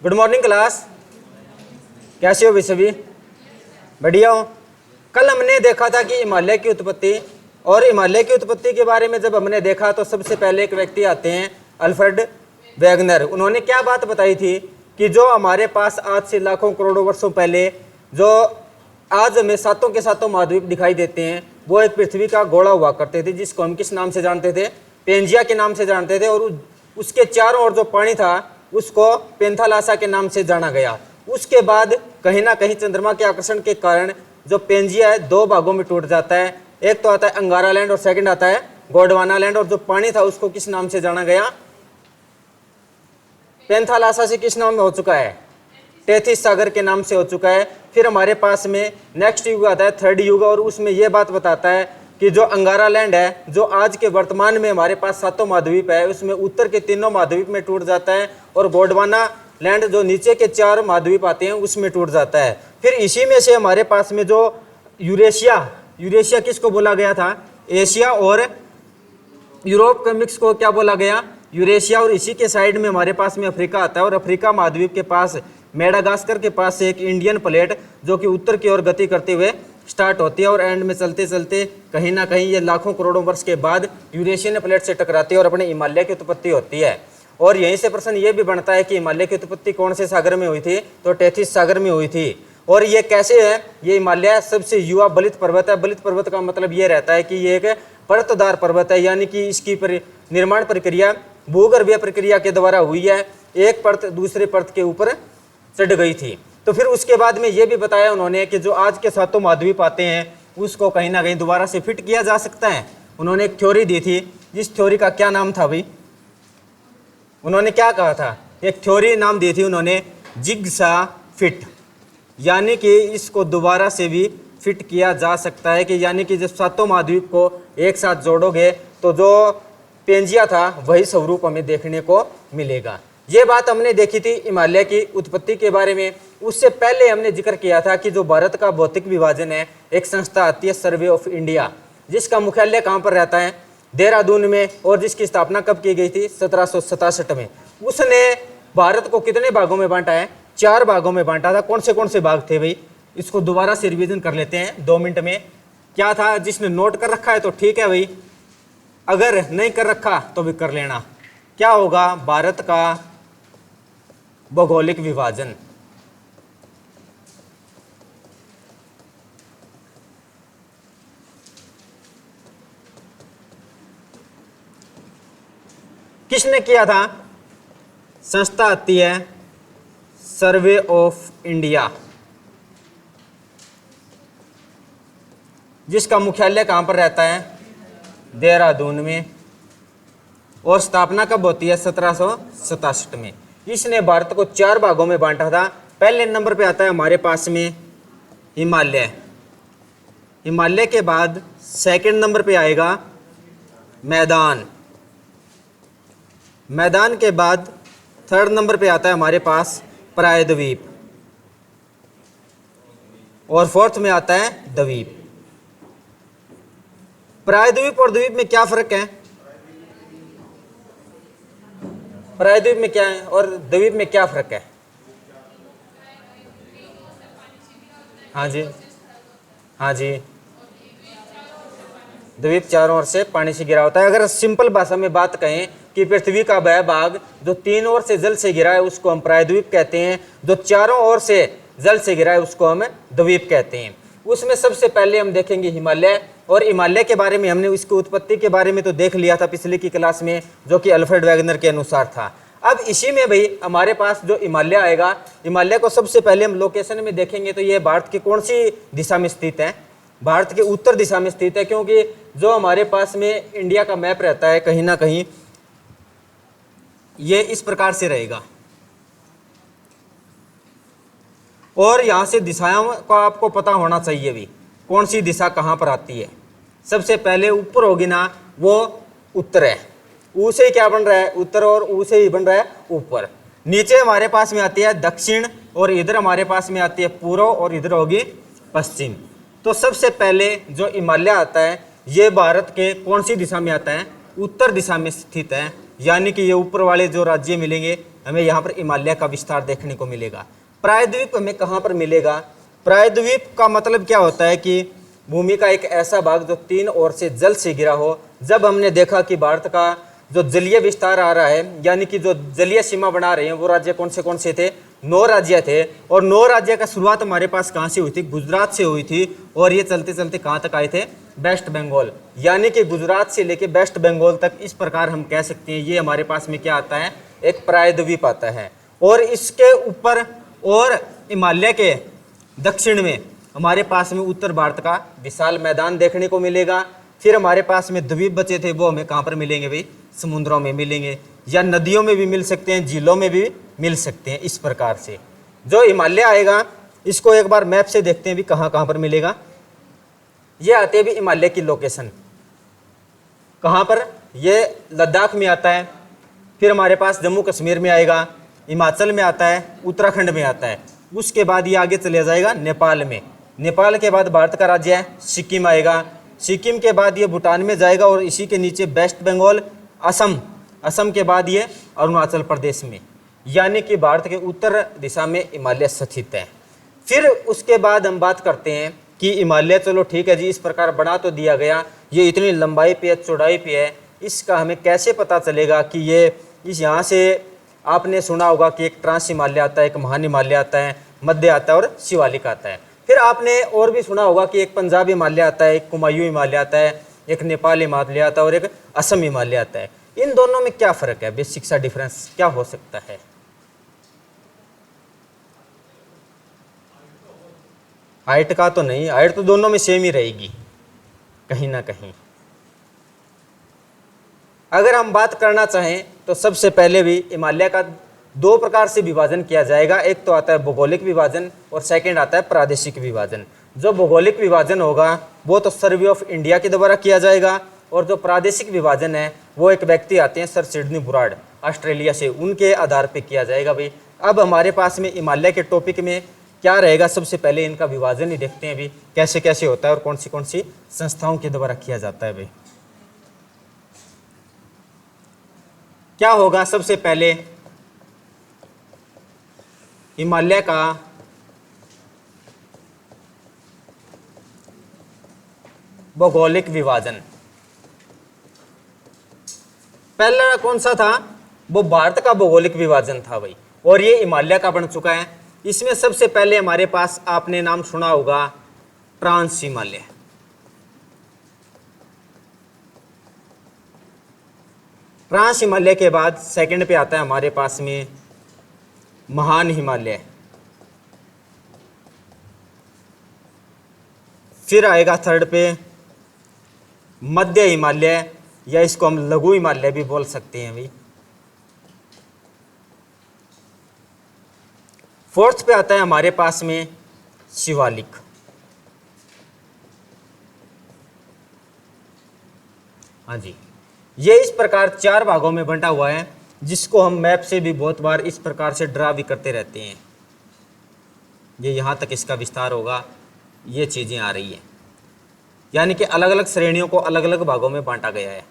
Good morning class, कैसे हो भी सभी? बढ़िया हो। कल हमने देखा था कि हिमालय की उत्पत्ति, और हिमालय की उत्पत्ति के बारे में जब हमने देखा तो सबसे पहले एक व्यक्ति आते हैं अल्फ्रेड वेगनर। उन्होंने क्या बात बताई थी कि जो हमारे पास आज से लाखों करोड़ों वर्षों पहले जो आज हमें सातों के सातों महाद्वीप दिखाई देते हैं वो एक पृथ्वी का गोला हुआ करते थे, जिसको हम किस नाम से जानते थे? पेंजिया के नाम से जानते थे। और उसके चारों ओर जो पानी था उसको पेंथालासा के नाम से जाना गया। उसके बाद कहीं ना कहीं चंद्रमा के आकर्षण के कारण जो पेंजिया है दो भागों में टूट जाता है। एक तो आता है अंगारा लैंड और सेकंड आता है गोंडवाना लैंड। और जो पानी था उसको किस नाम से जाना गया? पेंथालासा से किस नाम में हो चुका है? टेथिस सागर के नाम से हो चुका है। फिर हमारे पास में नेक्स्ट युग आता है थर्ड युग, और उसमें यह बात बताता है कि जो अंगारा लैंड है जो आज के वर्तमान में हमारे पास सातों महाद्वीप है उसमें उत्तर के तीनों महाद्वीप में टूट जाता है, और गोंडवाना लैंड जो नीचे के चार महाद्वीप आते हैं उसमें टूट जाता है। फिर इसी में से हमारे पास में जो यूरेशिया किसको बोला गया था? एशिया और यूरोप के मिक्स को क्या बोला गया? यूरेशिया। और इसी के साइड में हमारे पास में अफ्रीका आता है, और अफ्रीका महाद्वीप के पास मेडागास्कर के पास से एक इंडियन प्लेट जो कि उत्तर की ओर गति करते हुए स्टार्ट होती है, और एंड में चलते चलते कहीं ना कहीं ये लाखों करोड़ों वर्ष के बाद यूरेशियन प्लेट से टकराती है और अपने हिमालय की उत्पत्ति होती है। और यहीं से प्रश्न ये भी बनता है कि हिमालय की उत्पत्ति कौन से सागर में हुई थी? तो टेथिस सागर में हुई थी। और ये कैसे है? ये हिमालय सबसे युवा बलित पर्वत है। बलित पर्वत का मतलब ये रहता है कि ये एक परतदार पर्वत है, यानी कि इसकी निर्माण प्रक्रिया भूगर्भीय प्रक्रिया के द्वारा हुई है। एक परत दूसरे परत के ऊपर चढ़ गई थी। तो फिर उसके बाद में ये भी बताया उन्होंने कि जो आज के सातों महाद्वीप आते हैं उसको कहीं ना कहीं दोबारा से फिट किया जा सकता है। उन्होंने एक थ्योरी दी थी, जिस थ्योरी का क्या नाम था भाई? उन्होंने क्या कहा था? एक थ्योरी नाम दी थी उन्होंने, जिग्सा फिट, यानी कि इसको दोबारा से भी फिट किया जा सकता है। कि यानी कि जब सातों महाद्वीप को एक साथ जोड़ोगे तो जो पेंजिया था वही स्वरूप हमें देखने को मिलेगा। ये बात हमने देखी थी हिमालय की उत्पत्ति के बारे में। उससे पहले हमने जिक्र किया था कि जो भारत का भौतिक विभाजन है, एक संस्था आती है सर्वे ऑफ इंडिया, जिसका मुख्यालय कहाँ पर रहता है? देहरादून में। और जिसकी स्थापना कब की गई थी? 1767 में। उसने भारत को कितने भागों में बांटा है? 4 भागों में बांटा था। कौन से भाग थे भाई? इसको दोबारा से रिवीजन कर लेते हैं 2 मिनट में। क्या था? जिसने नोट कर रखा है तो ठीक है भाई, अगर नहीं कर रखा तो भी कर लेना। क्या होगा? भारत का भौगोलिक विभाजन। किसने किया था? संस्था आती है सर्वे ऑफ इंडिया, जिसका मुख्यालय कहां पर रहता है? देहरादून में। और स्थापना कब होती है? 1767 में। इसने भारत को 4 भागों में बांटा था। पहले नंबर पे आता है हमारे पास में हिमालय। हिमालय के बाद सेकंड नंबर पे आएगा मैदान। मैदान के बाद थर्ड नंबर पे आता है हमारे पास प्रायद्वीप, और फोर्थ में आता है द्वीप। प्रायद्वीप और द्वीप में क्या फर्क है? प्रायद्वीप में क्या है और द्वीप में क्या फर्क है? हाँ जी, हाँ जी, द्वीप चारों ओर से पानी से घिरा होता है। अगर सिंपल भाषा में बात कहें कि पृथ्वी का वह भाग जो 3 ओर से जल से घिरा है उसको हम प्रायद्वीप कहते हैं, जो चारों ओर से जल से घिरा है उसको हम द्वीप कहते हैं। उसमें सबसे पहले हम देखेंगे हिमालय। और हिमालय के बारे में हमने इसकी उत्पत्ति के बारे में तो देख लिया था पिछले की क्लास में, जो कि अल्फ्रेड वेगनर के अनुसार था। अब इसी में भाई हमारे पास जो हिमालय आएगा, हिमालय को सबसे पहले हम लोकेशन में देखेंगे तो ये भारत की कौन सी दिशा में स्थित है? भारत के उत्तर दिशा में स्थित है, क्योंकि जो हमारे पास में इंडिया का मैप रहता है कहीं ना कहीं ये इस प्रकार से रहेगा। और यहां से दिशाओं का आपको पता होना चाहिए भी, कौन सी दिशा कहां पर आती है। सबसे पहले ऊपर होगी ना, वो उत्तर है। ऊ से क्या बन रहा है? उत्तर, और ऊ से ही बन रहा है ऊपर। नीचे हमारे पास में आती है दक्षिण, और इधर हमारे पास में आती है पूर्व, और इधर होगी पश्चिम। तो सबसे पहले जो हिमालय आता है ये भारत के कौन सी दिशा में आता है? उत्तर दिशा में स्थित है। यानी कि ये ऊपर वाले जो राज्य मिलेंगे हमें यहाँ पर हिमालय का विस्तार देखने को मिलेगा। प्रायद्वीप हमें कहाँ पर मिलेगा? प्रायद्वीप का मतलब क्या होता है कि भूमि का एक ऐसा भाग जो 3 ओर से जल से घिरा हो। जब हमने देखा कि भारत का जो जलीय विस्तार आ रहा है, यानी कि जो जलीय सीमा बना रहे हैं, वो राज्य कौन से थे? 9 राज्य थे। और 9 राज्य का शुरुआत हमारे पास कहाँ से हुई थी? गुजरात से हुई थी। और ये चलते चलते कहाँ तक आए थे? वेस्ट बंगाल। यानी कि गुजरात से लेके वेस्ट बंगाल तक, इस प्रकार हम कह सकते हैं ये हमारे पास में क्या आता है? एक प्रायद्वीप आता है। और इसके ऊपर और हिमालय के दक्षिण में हमारे पास में उत्तर भारत का विशाल मैदान देखने को मिलेगा। फिर हमारे पास में द्वीप बचे थे, वो हमें कहाँ पर मिलेंगे भाई? समुद्रों में मिलेंगे, या नदियों में भी मिल सकते हैं, झीलों में भी मिल सकते हैं। इस प्रकार से जो हिमालय आएगा, इसको एक बार मैप से देखते हैं भी कहाँ कहाँ पर मिलेगा। ये आते हैं भी हिमालय की लोकेशन कहाँ पर? ये लद्दाख में आता है, फिर हमारे पास जम्मू कश्मीर में आएगा, हिमाचल में आता है, उत्तराखंड में आता है। उसके बाद ये आगे चले जाएगा नेपाल में। नेपाल के बाद भारत का राज्य है सिक्किम आएगा। सिक्किम के बाद ये भूटान में जाएगा, और इसी के नीचे वेस्ट बंगाल, असम, असम के बाद ये अरुणाचल प्रदेश में। यानी कि भारत के उत्तर दिशा में हिमालय स्थित है। फिर उसके बाद हम बात करते हैं कि हिमालय, चलो ठीक है जी, इस प्रकार बना तो दिया गया, ये इतनी लंबाई पे है, चौड़ाई पे है, इसका हमें कैसे पता चलेगा कि ये इस यहाँ से? आपने सुना होगा कि एक ट्रांस हिमालय आता है, एक महान हिमालय आता है, मध्य आता है और शिवालिक आता है। फिर आपने और भी सुना होगा कि एक पंजाब हिमालय आता है, एक कुमायूं हिमालय आता है, एक नेपाल हिमालय आता है और एक असम हिमालय आता है। इन दोनों में क्या फ़र्क है? बेसिक सा डिफरेंस क्या हो सकता है? हाइट का तो नहीं, हाइट तो दोनों में सेम ही रहेगी कहीं ना कहीं। अगर हम बात करना चाहें तो सबसे पहले भी हिमालय का 2 प्रकार से विभाजन किया जाएगा। एक तो आता है भौगोलिक विभाजन और सेकंड आता है प्रादेशिक विभाजन। जो भौगोलिक विभाजन होगा वो तो सर्वे ऑफ इंडिया के द्वारा किया जाएगा, और जो प्रादेशिक विभाजन है वो एक व्यक्ति आते हैं सर सिडनी बुराड ऑस्ट्रेलिया से, उनके आधार पर किया जाएगा भाई। अब हमारे पास में हिमालय के टॉपिक में क्या रहेगा? सबसे पहले इनका विभाजन ही देखते हैं भी कैसे कैसे होता है और कौन सी संस्थाओं के द्वारा किया जाता है भाई। क्या होगा? सबसे पहले हिमालय का भौगोलिक विभाजन। पहला कौन सा था? वो भारत का भौगोलिक विभाजन था भाई, और ये हिमालय का बन चुका है। इसमें सबसे पहले हमारे पास, आपने नाम सुना होगा, ट्रांस हिमालय। ट्रांस हिमालय के बाद सेकंड पे आता है हमारे पास में महान हिमालय। फिर आएगा थर्ड पे मध्य हिमालय, या इसको हम लघु हिमालय भी बोल सकते हैं भाई। फोर्थ पे आता है हमारे पास में शिवालिक। हाँ जी, ये इस प्रकार 4 भागों में बंटा हुआ है, जिसको हम मैप से भी बहुत बार इस प्रकार से ड्रा भी करते रहते हैं। ये यहाँ तक इसका विस्तार होगा, ये चीज़ें आ रही हैं, यानी कि अलग अलग श्रेणियों को अलग अलग भागों में बांटा गया है,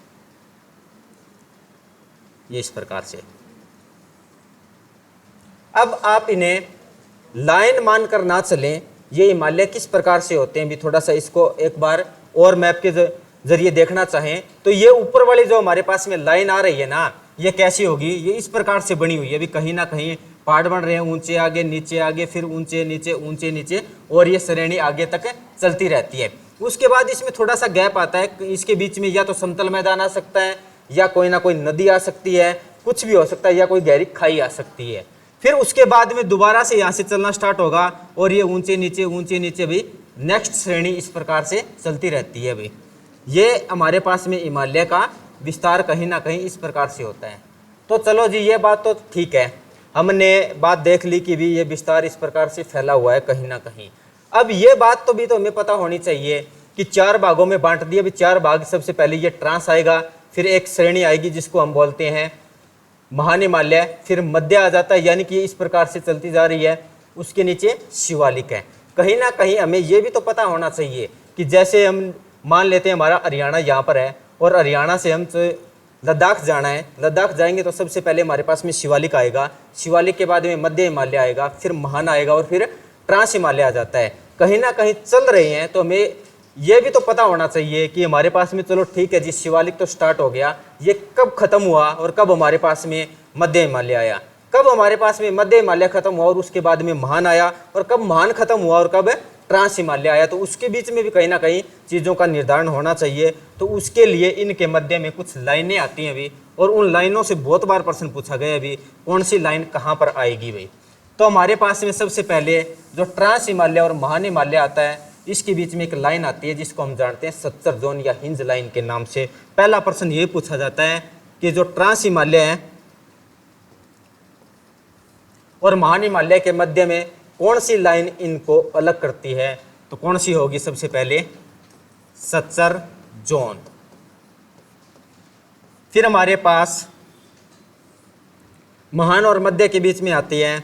ये इस प्रकार से। अब आप इन्हें लाइन मानकर ना चलें, ये हिमालय किस प्रकार से होते हैं भी थोड़ा सा इसको एक बार और मैप के जरिए देखना चाहें तो ये ऊपर वाली जो हमारे पास में लाइन आ रही है ना, ये कैसी होगी? ये इस प्रकार से बनी हुई है अभी, कहीं ना कहीं पहाड़ बन रहे हैं, ऊंचे आगे नीचे आगे, फिर ऊंचे नीचे, और ये श्रेणी आगे तक चलती रहती है। उसके बाद इसमें थोड़ा सा गैप आता है, इसके बीच में या तो समतल मैदान आ सकता है, या कोई ना कोई नदी आ सकती है, कुछ भी हो सकता है, या कोई गहरी खाई आ सकती है। फिर उसके बाद में दोबारा से यहाँ से चलना स्टार्ट होगा, और ये ऊंचे नीचे भी नेक्स्ट श्रेणी इस प्रकार से चलती रहती है भाई। ये हमारे पास में हिमालय का विस्तार कहीं ना कहीं इस प्रकार से होता है। तो चलो जी, ये बात तो ठीक है, हमने बात देख ली कि भी ये विस्तार इस प्रकार से फैला हुआ है कहीं ना कहीं। अब ये बात तो भी तो हमें पता होनी चाहिए कि 4 भागों में बांट दिया। अभी 4 भाग, सबसे पहले ये ट्रांस आएगा, फिर एक श्रेणी आएगी जिसको हम बोलते हैं महान हिमालय, फिर मध्य आ जाता है, यानी कि इस प्रकार से चलती जा रही है। उसके नीचे शिवालिक है। कहीं ना कहीं हमें ये भी तो पता होना चाहिए कि जैसे हम मान लेते हैं हमारा हरियाणा यहाँ पर है, और हरियाणा से हम लद्दाख जाना है, लद्दाख जाएंगे तो सबसे पहले हमारे पास में शिवालिक आएगा, शिवालिक के बाद में मध्य हिमालय आएगा, फिर महान आएगा और फिर ट्रांस हिमालय आ जाता है। कहीं ना कहीं चल रहे हैं तो हमें यह भी तो पता होना चाहिए कि हमारे पास में, चलो ठीक है जी, शिवालिक तो स्टार्ट हो गया, ये कब खत्म हुआ और कब हमारे पास में मध्य हिमालय आया, कब हमारे पास में मध्य हिमालय खत्म हुआ और उसके बाद में महान आया, और कब महान खत्म हुआ और कब ट्रांस हिमालय आया। तो उसके बीच में भी कहीं ना कहीं चीज़ों का निर्धारण होना चाहिए। तो उसके लिए इनके मध्य में कुछ लाइनें आती हैं अभी, और उन लाइनों से बहुत बार प्रश्न पूछा गया अभी, कौन सी लाइन कहाँ पर आएगी भाई। तो हमारे पास में सबसे पहले जो ट्रांस हिमालय और महान हिमालय आता है, इसके बीच में एक लाइन आती है जिसको हम जानते हैं सच्चर जोन या हिंज लाइन के नाम से। पहला प्रश्न ये पूछा जाता है कि जो ट्रांस हिमालय है और महान हिमालय के मध्य में कौन सी लाइन इनको अलग करती है, तो कौन सी होगी सबसे पहले, सच्चर जोन। फिर हमारे पास महान और मध्य के बीच में आती है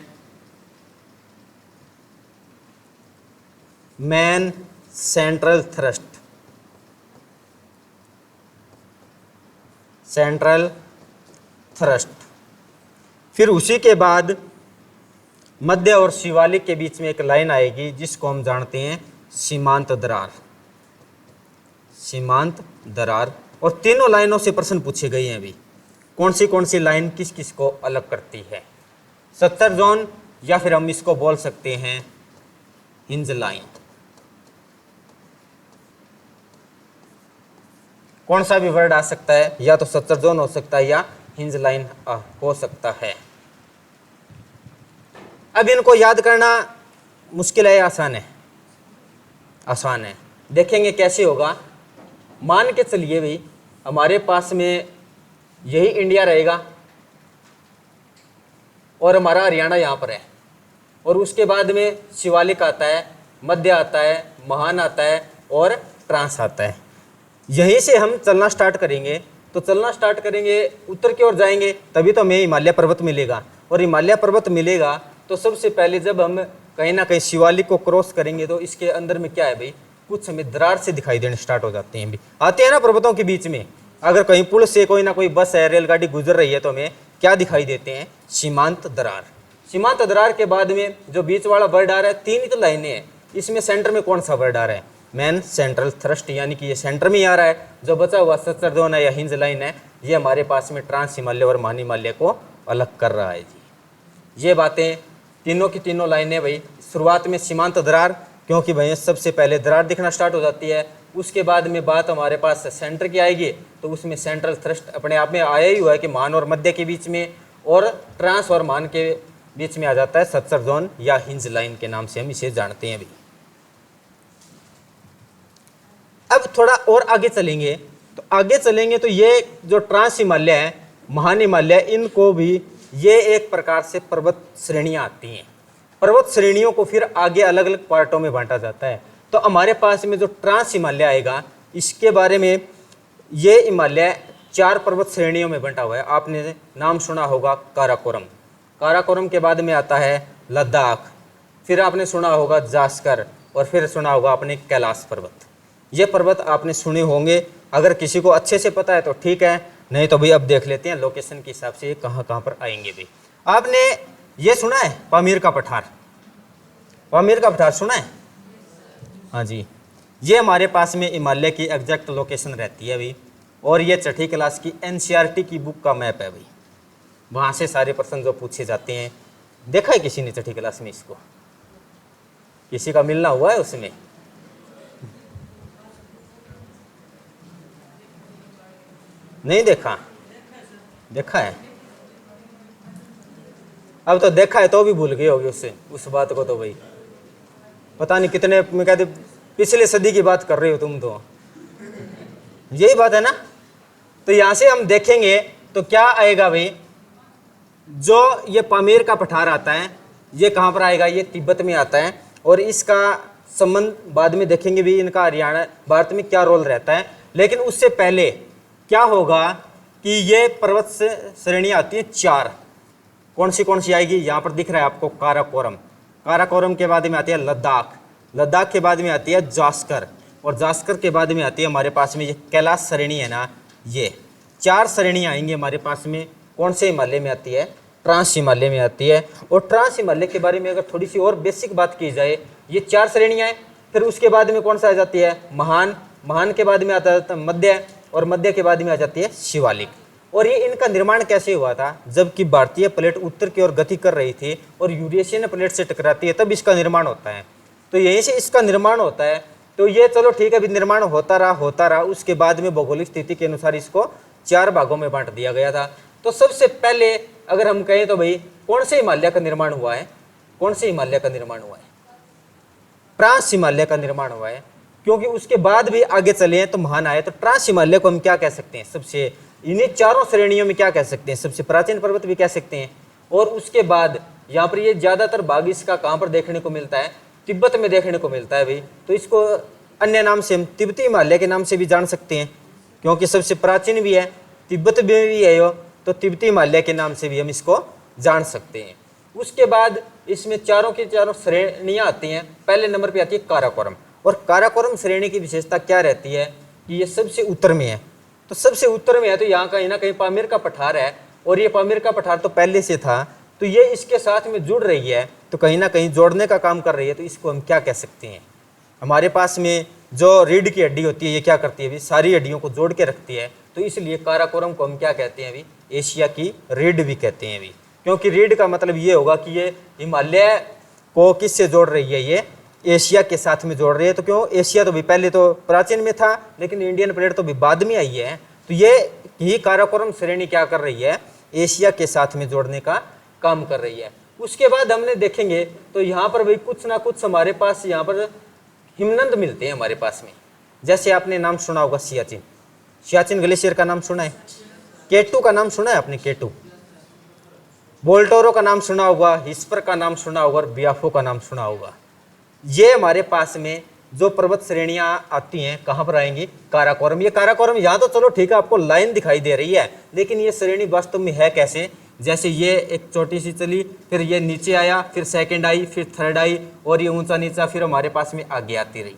man central thrust, central thrust. फिर उसी के बाद मध्य और शिवालिक के बीच में एक लाइन आएगी जिसको हम जानते हैं सीमांत दरार, सीमांत दरार। और तीनों लाइनों से प्रश्न पूछे गए हैं अभी, कौन सी लाइन किस किस को अलग करती है, सच्चर जोन, या फिर हम इसको बोल सकते हैं हिंज लाइन। कौन सा भी वर्ड आ सकता है, या तो सच्चर जोन हो सकता है या हिंज लाइन हो सकता है। अब इनको याद करना मुश्किल है या आसान है, आसान है। देखेंगे कैसे होगा। मान के चलिए भाई हमारे पास में यही इंडिया रहेगा और हमारा हरियाणा यहाँ पर है, और उसके बाद में शिवालिक आता है, मध्य आता है, महान आता है और ट्रांस आता है। यहीं से हम चलना स्टार्ट करेंगे, तो चलना स्टार्ट करेंगे, उत्तर की ओर जाएंगे, तभी तो हमें हिमालय पर्वत मिलेगा। और हिमालय पर्वत मिलेगा तो सबसे पहले जब हम कहीं ना कहीं शिवालिक को क्रॉस करेंगे तो इसके अंदर में क्या है भाई, कुछ हमें दरार से दिखाई देने स्टार्ट हो जाते हैं भी, आते हैं ना पर्वतों के बीच में। अगर कहीं पुल से कोई ना कोई बस है, रेलगाड़ी गुजर रही है तो हमें क्या दिखाई देते हैं, सीमांत दरार। सीमांत दरार के बाद में जो बीच वाला वर्ड आ रहा है, तीन ही तो लाइनें हैं, इसमें सेंटर में कौन सा वर्ड आ रहा है, मैन सेंट्रल थ्रस्ट, यानी कि ये सेंटर में ही आ रहा है। जो बचा हुआ सच्चर जोन है या हिंज लाइन है, ये हमारे पास में ट्रांस हिमालय और महान हिमालय को अलग कर रहा है जी। ये बातें तीनों की तीनों लाइनें भाई, शुरुआत में सीमांत दरार, क्योंकि भाई सबसे पहले दरार दिखना स्टार्ट हो जाती है। उसके बाद में बात हमारे पास सेंटर की आएगी, तो उसमें सेंट्रल थ्रस्ट अपने आप में आया ही हुआ है कि महान और मध्य के बीच में, और ट्रांस और महान के बीच में आ जाता है सच्चर जोन या हिंज लाइन के नाम से हम इसे जानते हैं भाई। अब थोड़ा और आगे चलेंगे, तो ये जो ट्रांस हिमालय है, महान हिमालय, इनको भी ये एक प्रकार से पर्वत श्रेणियां आती हैं। पर्वत श्रेणियों को फिर आगे अलग अलग पार्टों में बांटा जाता है। तो हमारे पास में जो ट्रांस हिमालय आएगा, इसके बारे में, ये हिमालय 4 पर्वत श्रेणियों में बंटा हुआ है। आपने नाम सुना होगा काराकोरम, काराकोरम के बाद में आता है लद्दाख, फिर आपने सुना होगा जास्कर, और फिर सुना होगा आपने कैलाश पर्वत। ये पर्वत आपने सुने होंगे, अगर किसी को अच्छे से पता है तो ठीक है, नहीं तो भाई अब देख लेते हैं लोकेशन के हिसाब से ये कहाँ कहाँ पर आएंगे भाई। आपने ये सुना है पामीर का पठार, पामीर का पठार सुना है, हाँ जी। ये हमारे पास में हिमालय की एग्जैक्ट लोकेशन रहती है भाई, और ये छठी क्लास की एनसीईआरटी की बुक का मैप है भाई। वहाँ से सारे प्रश्न जो पूछे जाते हैं, देखा है किसी ने छठी क्लास में इसको, किसी का मिलना हुआ है उसमें, नहीं देखा, देखा है, अब तो देखा है तो भी भूल गए होगे उससे, उस बात को तो भाई पता नहीं कितने में कहते पिछले सदी की बात कर रहे हो तुम, तो यही बात है ना। तो यहाँ से हम देखेंगे तो क्या आएगा भाई, जो ये पामीर का पठार आता है, ये कहाँ पर आएगा, ये तिब्बत में आता है, और इसका संबंध बाद में देखेंगे भी, इनका हरियाणा भारत में क्या रोल रहता है। लेकिन उससे पहले क्या होगा कि ये पर्वत से श्रेणियाँ आती हैं 4, कौन सी आएगी, यहाँ पर दिख रहा है आपको काराकोरम, काराकोरम के बाद में आती है लद्दाख, लद्दाख के बाद में आती है जास्कर, और जास्कर के बाद में आती है हमारे पास में ये कैलाश श्रेणी है ना, ये 4 श्रेणियां आएंगी हमारे पास में। कौन से हिमालय में आती है? ट्रांस हिमालय में आती है। और ट्रांस हिमालय के बारे में अगर थोड़ी सी और बेसिक बात की जाए, ये 4 श्रेणियां हैं। फिर उसके बाद में कौन सा आ जाती है? महान। महान के बाद में आता है मध्य, और मध्य के बाद में आ जाती है शिवालिक। और ये इनका निर्माण कैसे हुआ था? जबकि भारतीय प्लेट उत्तर की ओर गति कर रही थी और यूरेशियन प्लेट से टकराती है, तब इसका निर्माण होता है। तो यहीं से इसका निर्माण होता है। तो ये चलो ठीक है, अभी निर्माण होता रहा। उसके बाद में भौगोलिक स्थिति के अनुसार इसको 4 भागों में बांट दिया गया था। तो सबसे पहले अगर हम कहें तो भाई कौन से हिमालय का निर्माण हुआ है? कौन से हिमालय का निर्माण हुआ है? ट्रांस हिमालय का निर्माण हुआ है। क्योंकि उसके बाद भी आगे चले हैं तो महान आए। तो ट्रांस हिमालय को हम क्या कह सकते हैं? सबसे इन्हीं 4 श्रेणियों में क्या कह सकते हैं? सबसे प्राचीन पर्वत भी कह सकते हैं। और उसके बाद यहाँ पर ये ज्यादातर भाग इसका कहाँ पर देखने को मिलता है? तिब्बत में देखने को मिलता है भाई। तो इसको अन्य नाम से हम तिब्बती हिमालय के नाम से भी जान सकते हैं, क्योंकि सबसे प्राचीन भी है, तिब्बत में भी है यो, तो तिब्बती हिमालय के नाम से भी हम इसको जान सकते हैं। उसके बाद इसमें चारों की चारों श्रेणियां आती हैं। पहले नंबर पे आती है काराकोरम। और काराकोरम श्रेणी की विशेषता क्या रहती है कि ये सबसे उत्तर में है। तो सबसे उत्तर में है तो यहाँ कहीं ना कहीं पामीर का पठार है, और ये पामीर का पठार तो पहले से था, तो ये इसके साथ में जुड़ रही है, तो कहीं ना कहीं जोड़ने का काम कर रही है। तो इसको हम क्या कह सकते हैं? हमारे पास में जो रीढ़ की हड्डी होती है, ये क्या करती है? अभी सारी हड्डियों को जोड़ के रखती है। तो इसलिए काराकोरम को हम क्या कहते हैं? अभी एशिया की रीढ़ भी कहते हैं अभी, क्योंकि रीढ़ का मतलब ये होगा कि ये हिमालय को किससे जोड़ रही है? ये एशिया के साथ में जोड़ रही है। तो क्यों? एशिया तो भी पहले तो प्राचीन में था, लेकिन इंडियन प्लेट तो भी बाद में आई है। तो ये ही काराकोरम श्रेणी क्या कर रही है? एशिया के साथ में जोड़ने का काम कर रही है। उसके बाद हमने देखेंगे तो यहाँ पर भाई कुछ ना कुछ हमारे पास यहाँ पर हिमनद मिलते हैं हमारे पास में। जैसे आपने नाम सुना होगा सियाचिन, सियाचिन ग्लेशियर का नाम सुना है। केटू का नाम सुना है आपने? केटू। बोल्टोरो का नाम सुना होगा, हिस्पर का नाम सुना होगा, और बियाफो का नाम सुना होगा। ये हमारे पास में जो पर्वत श्रेणियां आती हैं कहाँ पर आएंगी? काराकोरम। ये काराकोरम यहाँ तो चलो ठीक है, आपको लाइन दिखाई दे रही है, लेकिन ये श्रेणी वास्तव में है कैसे? जैसे ये एक छोटी सी चली, फिर ये नीचे आया, फिर सेकंड आई, फिर थर्ड आई, और ये ऊंचा नीचा फिर हमारे पास में आगे आती रही।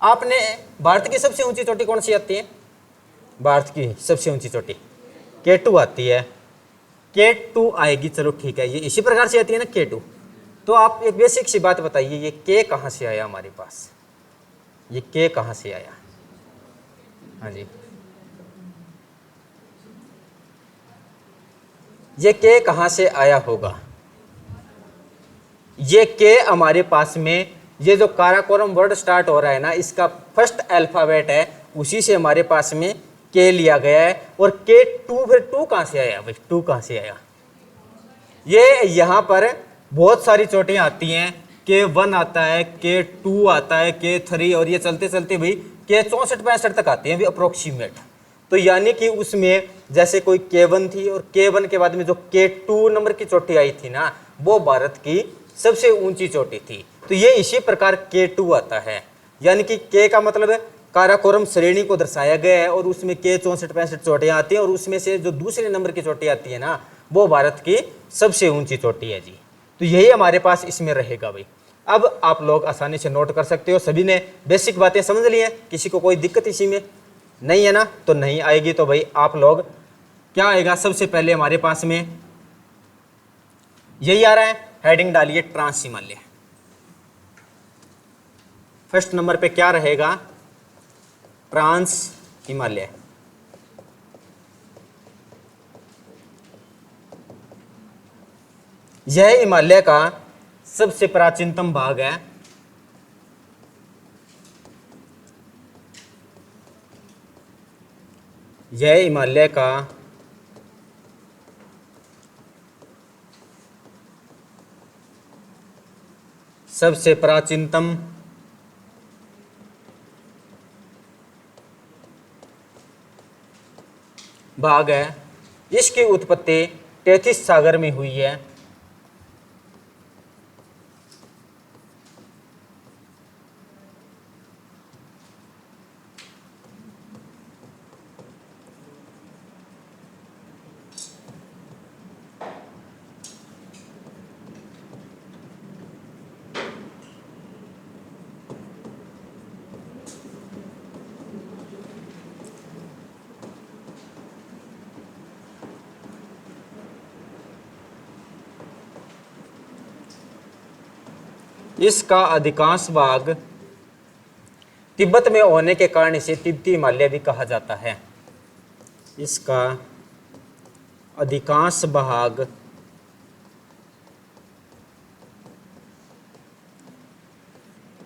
आपने भारत की सबसे ऊंची चोटी कौन सी आती है? भारत की सबसे ऊंची चोटी K2 आती है। K2 आएगी, चलो ठीक है, ये इसी प्रकार से आती है ना K2। तो आप एक बेसिक सी बात बताइए, ये K कहाँ से आया हमारे पास? ये K कहाँ से आया? हाँ जी, ये K कहाँ से आया होगा? ये K हमारे पास में, ये जो काराकोरम वर्ड स्टार्ट हो रहा है ना, इसका फर्स्ट अल्फाबेट है, उसी से हमारे पास में K लिया गया है। और K2 फिर 2 कहाँ से आया भाई? 2 कहाँ से आया? ये यहाँ पर बहुत सारी चोटियाँ आती हैं। K1 आता है, K2 आता है, K3, और ये चलते चलते भाई K 64-65 तक आती हैं अप्रोक्सीमेट। तो यानी कि उसमें जैसे कोई K1 थी, और K1 के बाद में जो K2 नंबर की चोटी आई थी ना, वो भारत की सबसे ऊंची चोटी थी। तो ये इसी प्रकार K2 आता है। यानी कि K का मतलब है काराकोरम श्रेणी को दर्शाया गया है, और उसमें K 64-65 चोटियाँ आती हैं, और उसमें से जो दूसरे नंबर की चोटी आती है ना, वो भारत की सबसे ऊंची चोटी है जी। तो यही हमारे पास इसमें रहेगा भाई। अब आप लोग आसानी से नोट कर सकते हो। सभी ने बेसिक बातें समझ ली हैं, किसी को कोई दिक्कत इसी में नहीं है ना? तो नहीं आएगी तो भाई आप लोग क्या आएगा? सबसे पहले हमारे पास में यही आ रहा है, हेडिंग डालिए ट्रांस हिमालय। फर्स्ट नंबर पे क्या रहेगा? ट्रांस हिमालय। यह हिमालय का सबसे प्राचीनतम भाग है। यह हिमालय का सबसे प्राचीनतम भाग है। इसकी उत्पत्ति टेथिस सागर में हुई है। इसका अधिकांश भाग तिब्बत में होने के कारण इसे तिब्बती हिमालय भी कहा जाता है। इसका अधिकांश भाग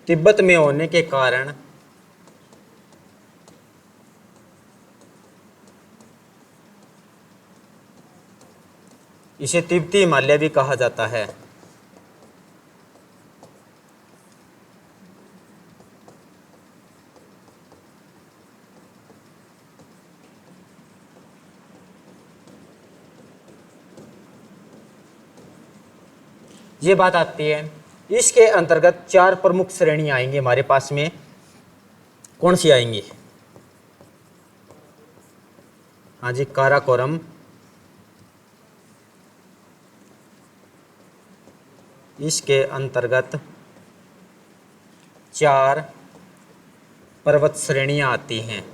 तिब्बत में होने के कारण इसे तिब्बती हिमालय भी कहा जाता है। ये बात आती है। इसके अंतर्गत 4 प्रमुख श्रेणियां आएंगी हमारे पास में। कौन सी आएंगी? हाँ जी, काराकोरम, इसके अंतर्गत 4 पर्वत श्रेणियां आती हैं।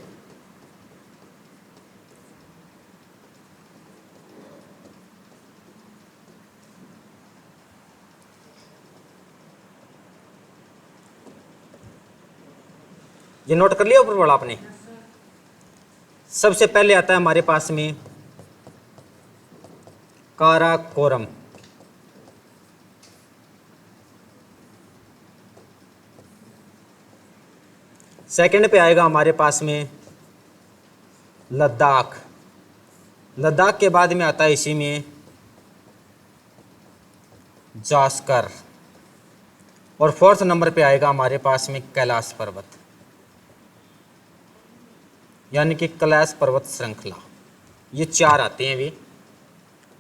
ये नोट कर लिया ऊपर वाला आपने? सबसे पहले आता है हमारे पास में काराकोरम। सेकंड पे आएगा हमारे पास में लद्दाख। लद्दाख के बाद में आता है इसी में जास्कर। और फोर्थ नंबर पे आएगा हमारे पास में कैलाश पर्वत, यानी कि कैलाश पर्वत श्रृंखला। ये 4 आते हैं भी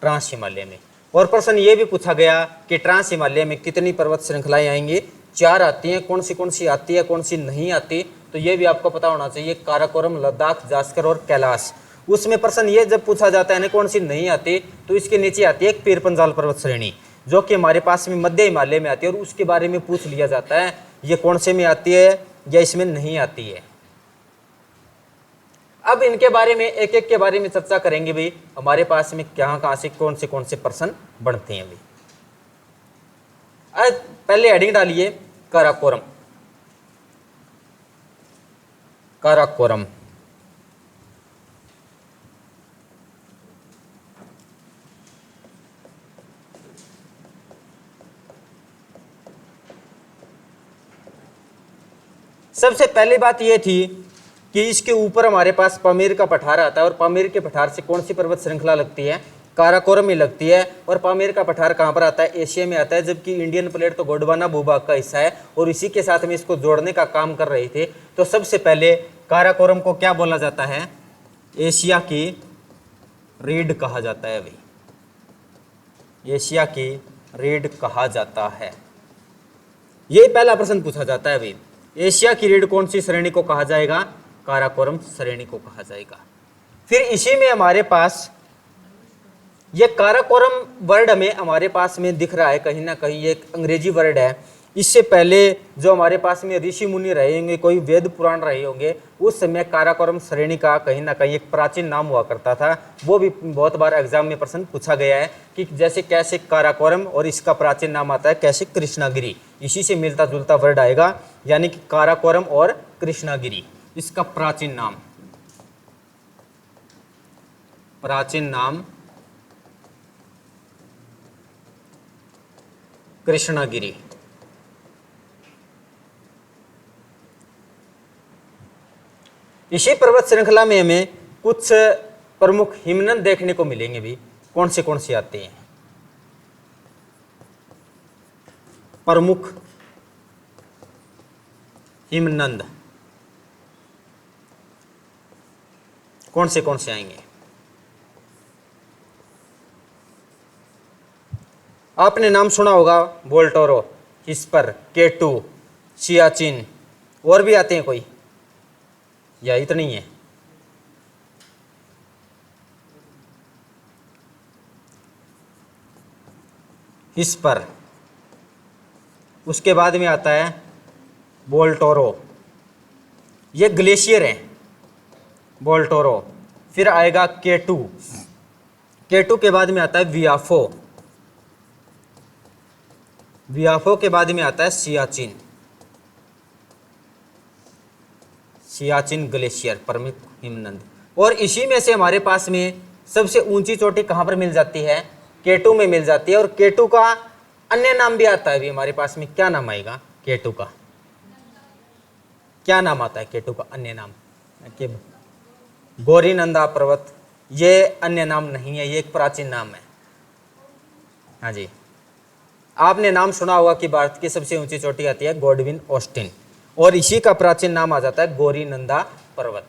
ट्रांस हिमालय में। और प्रश्न ये भी पूछा गया कि ट्रांस हिमालय में कितनी पर्वत श्रृंखलाएं आएंगी? 4 आती हैं। कौन सी आती है, कौन सी नहीं आती, तो ये भी आपको पता होना चाहिए। काराकोरम, लद्दाख, जास्कर और कैलाश। उसमें प्रश्न ये जब पूछा जाता है ना कौन सी नहीं आती, तो इसके नीचे आती है एक पीर पंजाल पर्वत श्रेणी, जो कि हमारे पास में मध्य हिमालय में आती है। और उसके बारे में पूछ लिया जाता है ये कौन से में आती है या इसमें नहीं आती है। अब इनके बारे में एक एक के बारे में चर्चा करेंगे भाई, हमारे पास में कहाँ से कौन से प्रश्न बनते हैं भाई। आज पहले हेडिंग डालिए काराकोरम। काराकोरम सबसे पहली बात यह थी कि इसके ऊपर हमारे पास पामीर का पठार आता है। और पामीर के पठार से कौन सी पर्वत श्रृंखला लगती है? काराकोरम में लगती है। और पामीर का पठार कहाँ पर आता है? एशिया में आता है। जबकि इंडियन प्लेट तो गोंडवाना भूभाग का हिस्सा है और इसी के साथ में इसको जोड़ने का काम कर रहे थे। तो सबसे पहले काराकोरम को क्या बोला जाता है? एशिया की रीढ़ कहा जाता है भाई, एशिया की रीढ़ कहा जाता है। यही पहला प्रश्न पूछा जाता है भाई, एशिया की रीढ़ कौन सी श्रेणी को कहा जाएगा? काराकोरम श्रेणी को कहा जाएगा। फिर इसी में हमारे पास ये काराकोरम वर्ड में हमारे पास में दिख रहा है कहीं ना कहीं, ये एक अंग्रेजी वर्ड है। इससे पहले जो हमारे पास में ऋषि मुनि रहे होंगे, कोई वेद पुराण रहे होंगे, उस समय काराकोरम श्रेणी का कहीं ना कहीं एक प्राचीन नाम हुआ करता था। वो भी बहुत बार एग्जाम में प्रश्न पूछा गया है कि जैसे कैसे काराकोरम और इसका प्राचीन नाम आता है कैसे कृष्णागिरी, इसी से मिलता जुलता वर्ड आएगा। यानी कि काराकोरम और कृष्णागिरी इसका प्राचीन नाम कृष्णागिरी। इसी पर्वत श्रृंखला में हमें कुछ प्रमुख हिमनद देखने को मिलेंगे भी। कौन से आते हैं? प्रमुख हिमनद कौन से आएंगे? आपने नाम सुना होगा बोल्टोरो, हिस्पर, केटू, सियाचिन। और भी आते हैं कोई या इतने ही है? हिस्पर, उसके बाद में आता है बोल्टोरो, ये ग्लेशियर है बोल्टोरो। फिर आएगा केटू, केटू के बाद में आता है वियाफो, बियाफो के बाद में आता है सियाचिन, सियाचिन ग्लेशियर प्रमुख हिमनद। और इसी में से हमारे पास में सबसे ऊंची चोटी कहाँ पर मिल जाती है, केटू में मिल जाती है। और केटू का अन्य नाम भी आता है अभी हमारे पास में, क्या नाम आएगा केटू का, क्या नाम आता है केटू का अन्य नाम, कि गौरीनंदा पर्वत, ये अन्य नाम नहीं है, ये एक प्राचीन नाम है। हाँ जी, आपने नाम सुना होगा कि भारत की सबसे ऊंची चोटी आती है गॉडविन ऑस्टिन, और इसी का प्राचीन नाम आ जाता है गौरीनंदा पर्वत।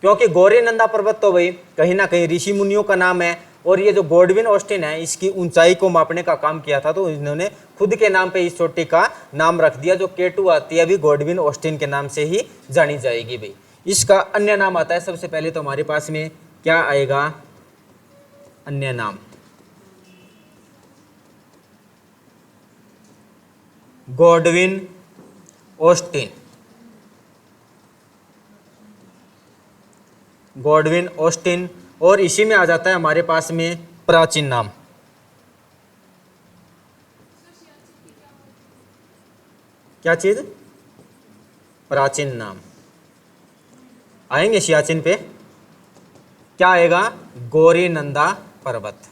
क्योंकि गौरीनंदा पर्वत तो भाई कहीं ना कहीं ऋषि मुनियों का नाम है, और ये जो गॉडविन ऑस्टिन है इसकी ऊंचाई को मापने का काम किया था, तो इन्होंने खुद के नाम पे इस चोटी का नाम रख दिया। जो केटू आती है अभी गॉडविन ऑस्टिन के नाम से ही जानी जाएगी भाई। इसका अन्य नाम आता है, सबसे पहले तो हमारे पास में क्या आएगा अन्य नाम, गॉडविन ऑस्टिन, गॉडविन ऑस्टिन। और इसी में आ जाता है हमारे पास में प्राचीन नाम, क्या चीज, प्राचीन नाम आएंगे सियाचिन पे, क्या आएगा गौरीनंदा पर्वत।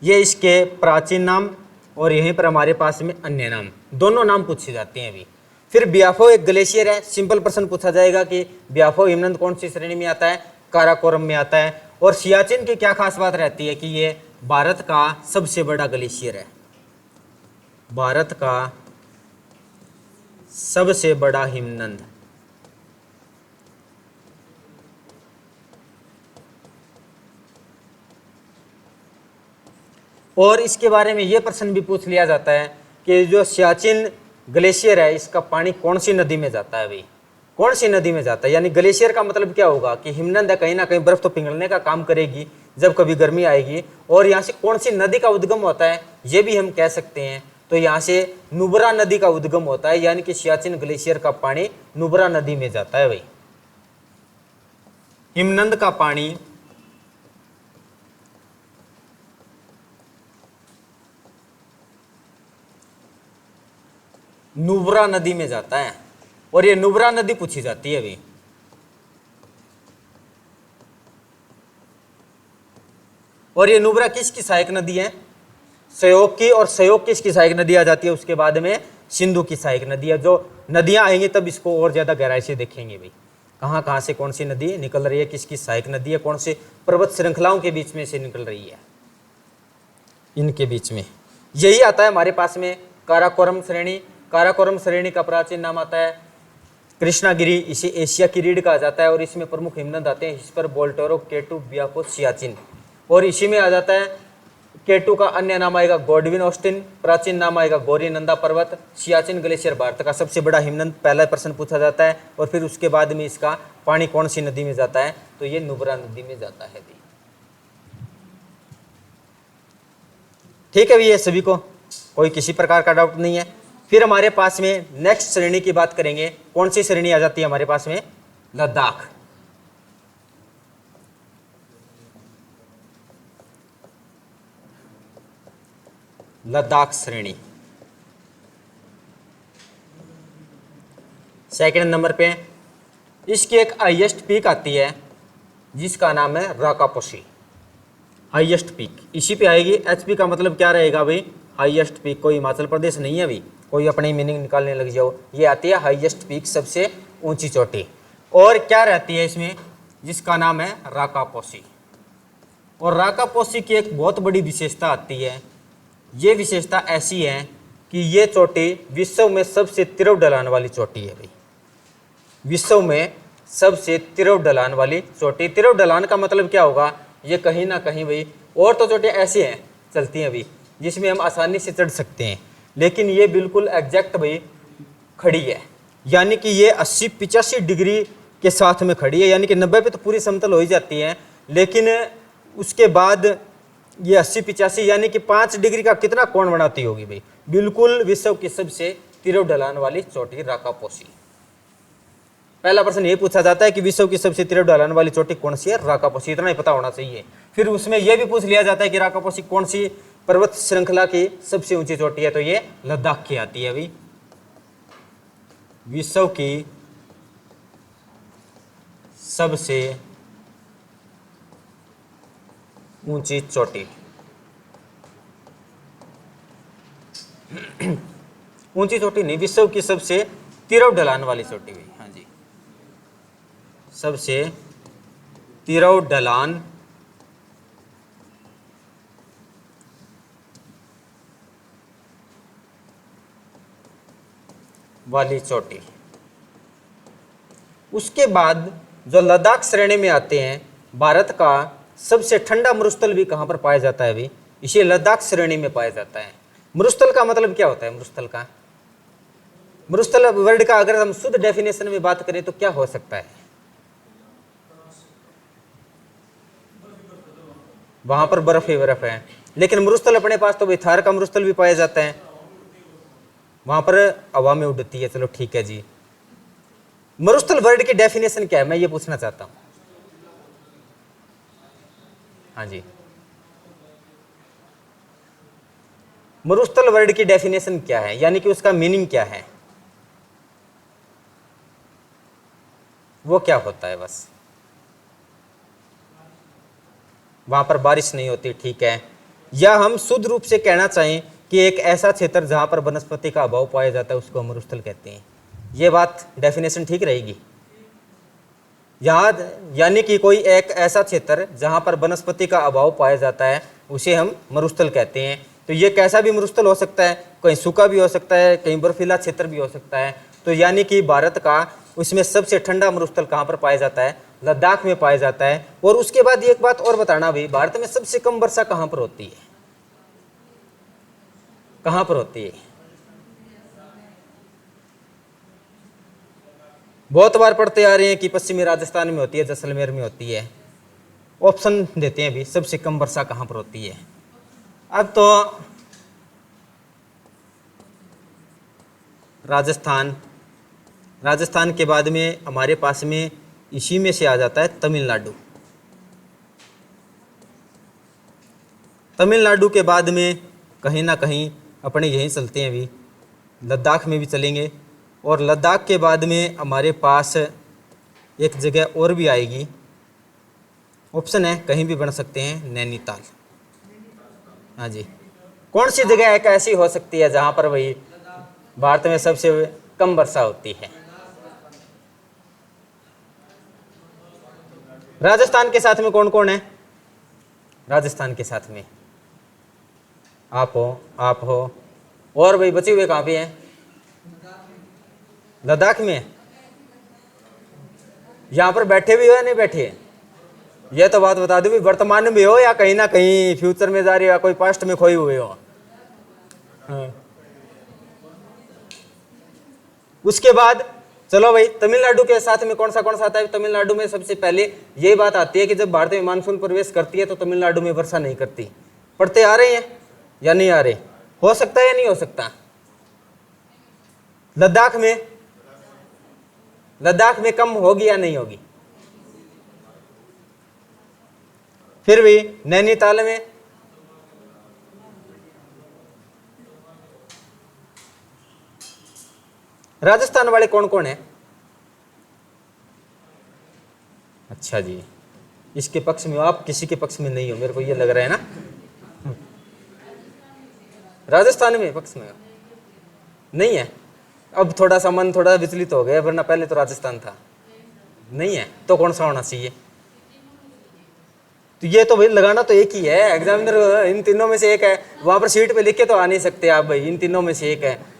ये इसके प्राचीन नाम, और यहीं पर हमारे पास में अन्य नाम, दोनों नाम पूछे जाते हैं अभी। फिर बियाफो एक ग्लेशियर है, सिंपल प्रश्न पूछा जाएगा कि बियाफो हिमनद कौन सी श्रेणी में आता है, काराकोरम में आता है। और सियाचिन की क्या खास बात रहती है कि ये भारत का सबसे बड़ा ग्लेशियर है, भारत का सबसे बड़ा हिमनद। और इसके बारे में ये प्रश्न भी पूछ लिया जाता है कि जो सियाचिन ग्लेशियर है इसका पानी कौन सी नदी में जाता है भाई, कौन सी नदी में जाता है। यानी ग्लेशियर का मतलब क्या होगा कि हिमनद है, कहीं ना कहीं बर्फ तो पिघलने का काम करेगी जब कभी गर्मी आएगी। और यहाँ से कौन सी नदी का उद्गम होता है ये भी हम कह सकते हैं, तो यहाँ से नुब्रा नदी का उद्गम होता है, यानी कि सियाचिन ग्लेशियर का पानी नुब्रा नदी में जाता है भाई। हिमनद का पानी नुब्रा नदी में जाता है, और ये नुब्रा नदी पूछी जाती है अभी। और ये नुब्रा किसकी सहायक नदी है, सहयोग की, और सहयोग किसकी सहायक नदी आ जाती है उसके बाद में, सिंधु की सहायक नदी है। जो नदियां आएंगी तब इसको और ज्यादा गहराई से देखेंगे भाई, कहाँ कहाँ से कौन सी नदी निकल रही है, किसकी सहायक नदी है, कौन से पर्वत श्रृंखलाओं के बीच में से निकल रही है, इनके बीच में। यही आता है हमारे पास में काराकोरम श्रेणी। काराकोरम श्रेणी का प्राचीन नाम आता है कृष्णागिरी, इसे एशिया की रीढ़ कहा जाता है। और इसमें प्रमुख हिमनद आते हैं, इस पर बोल्टोरो, केटू, बियाफो, सियाचिन। और इसी में आ जाता है केटू का अन्य नाम आएगा गॉडविन ऑस्टिन, प्राचीन नाम आएगा गौरीनंदा पर्वत, सियाचिन ग्लेशियर भारत का सबसे बड़ा हिमनद, पहला प्रश्न पूछा जाता है। और फिर उसके बाद में इसका पानी कौन सी नदी में जाता है, तो ये नुब्रा नदी में जाता है। ठीक है भैया, सभी को कोई किसी प्रकार का डाउट नहीं है। फिर हमारे पास में नेक्स्ट श्रेणी की बात करेंगे, कौन सी श्रेणी आ जाती है हमारे पास में, लद्दाख। लद्दाख श्रेणी सेकंड नंबर पे। इसकी एक हाईएस्ट पीक आती है जिसका नाम है राकापोशी, हाईएस्ट पीक इसी पे आएगी। एचपी का मतलब क्या रहेगा भाई, हाईएस्ट पीक। कोई हिमाचल प्रदेश नहीं है अभी, कोई अपनी मीनिंग निकालने लग जाओ। ये आती है हाईएस्ट पीक, सबसे ऊंची चोटी। और क्या रहती है इसमें, जिसका नाम है राकापोशी। और राकापोशी की एक बहुत बड़ी विशेषता आती है, ये विशेषता ऐसी है कि ये चोटी विश्व में सबसे तीव्र ढलान वाली चोटी है भाई, विश्व में सबसे तीव्र ढलान वाली चोटी। तीव्र ढलान का मतलब क्या होगा, ये कहीं ना कहीं भाई, और तो चोटियाँ ऐसी हैं चलती हैं अभी जिसमें हम आसानी से चढ़ सकते हैं, लेकिन ये बिल्कुल एग्जैक्ट भाई खड़ी है, यानी कि ये 80-85 डिग्री के साथ में खड़ी है। यानी कि 90 पे तो पूरी समतल हो ही जाती है, लेकिन उसके बाद ये 80-85 यानी कि 5 डिग्री का कितना कोण बनाती होगी भाई। बिल्कुल विश्व की सबसे तीव्र ढलान वाली चोटी राकापोशी। पहला प्रश्न ये पूछा जाता है कि विश्व की सबसे तीव्र ढलान वाली चोटी कौन सी है, राकापोशी, इतना ही पता होना चाहिए। फिर उसमें यह भी पूछ लिया जाता है कि राकापोशी कौन सी पर्वत श्रृंखला की सबसे ऊंची चोटी है, तो ये लद्दाख की आती है। अभी विश्व की सबसे ऊंची चोटी, ऊंची चोटी नहीं, विश्व की सबसे तीव्र ढलान वाली चोटी हुई। हाँ जी, सबसे तीव्र ढलान वाली चोटी। उसके बाद जो लद्दाख श्रेणी में आते हैं, भारत का सबसे ठंडा मरुस्थल भी कहां पर पाया जाता है, अभी इसे लद्दाख श्रेणी में पाया जाता है। मरुस्थल का मतलब क्या होता है? मरुस्थल वर्ड का अगर हम शुद्ध डेफिनेशन में बात करें तो क्या हो सकता है? वहां पर बर्फ ही बर्फ है, लेकिन मरुस्थल अपने पास तो थार का मरुस्थल भी पाया जाता है, वहां पर हवा में उड़ती है। चलो ठीक है जी, मरुस्थल वर्ड की डेफिनेशन क्या है, मैं ये पूछना चाहता हूं। हाँ जी, मरुस्थल वर्ड की डेफिनेशन क्या है, यानी कि उसका मीनिंग क्या है, वो क्या होता है? बस वहां पर बारिश नहीं होती, ठीक है, या हम शुद्ध रूप से कहना चाहें कि एक ऐसा क्षेत्र जहां पर वनस्पति का अभाव पाया जाता है उसको मरुस्थल कहते हैं। ये बात डेफिनेशन ठीक रहेगी? यानी कि कोई एक ऐसा क्षेत्र जहां पर वनस्पति का अभाव पाया जाता है उसे हम मरुस्थल कहते हैं। तो ये कैसा भी मरुस्थल हो सकता है, कहीं सूखा भी हो सकता है, कहीं बर्फीला क्षेत्र भी हो सकता है। तो यानी कि भारत का उसमें सबसे ठंडा मरुस्थल कहाँ पर पाया जाता है? लद्दाख में पाया जाता है। और उसके बाद एक बात और बताना भी, भारत में सबसे कम वर्षा कहाँ पर होती है? कहाँ पर होती है? बहुत बार पढ़ते आ रहे हैं कि पश्चिमी राजस्थान में होती है, जैसलमेर में होती है। ऑप्शन देते हैं भी, सबसे कम वर्षा कहाँ पर होती है। अब तो राजस्थान के बाद में हमारे पास में इसी में से आ जाता है तमिलनाडु। तमिलनाडु के बाद में कहीं ना कहीं अपने यहीं चलते हैं, अभी लद्दाख में भी चलेंगे। और लद्दाख के बाद में हमारे पास एक जगह और भी आएगी, ऑप्शन है कहीं भी बन सकते हैं, नैनीताल। हाँ जी, कौन सी जगह एक ऐसी हो सकती है जहाँ पर वही भारत में सबसे कम वर्षा होती है? राजस्थान के साथ में कौन कौन है? राजस्थान के साथ में आप हो और भाई बचे हुए कहाँ पे हैं? लद्दाख में। यहाँ पर बैठे भी हो या नहीं बैठे? ये तो बात बता दो भी, वर्तमान में हो या कहीं ना कहीं फ्यूचर में जा रहे हो या कोई पास्ट में खोए हुए हो। हाँ। उसके बाद चलो भाई, तमिलनाडु के साथ में कौन सा आता है? तमिलनाडु में सबसे पहले यही बात आती है कि जब भारत में मानसून प्रवेश करती है तो तमिलनाडु में वर्षा नहीं करती। पढ़ते आ रहे हैं या नहीं आ रहे? हो सकता है या नहीं हो सकता? लद्दाख में कम होगी या नहीं होगी? फिर भी नैनीताल में, राजस्थान वाले कौन कौन है? अच्छा जी, इसके पक्ष में हो आप, किसी के पक्ष में नहीं हो, मेरे को ये लग रहा है ना। राजस्थान में पक्ष में हो? नहीं है? अब थोड़ा सा मन थोड़ा विचलित हो गया, वरना पहले तो राजस्थान था। नहीं है तो कौन सा होना चाहिए? तो ये तो भाई लगाना तो एक ही है, एग्जामिनर इन तीनों में से एक है। वहां पर सीट पे लिख के तो आ नहीं सकते आप भाई, इन तीनों में से एक है।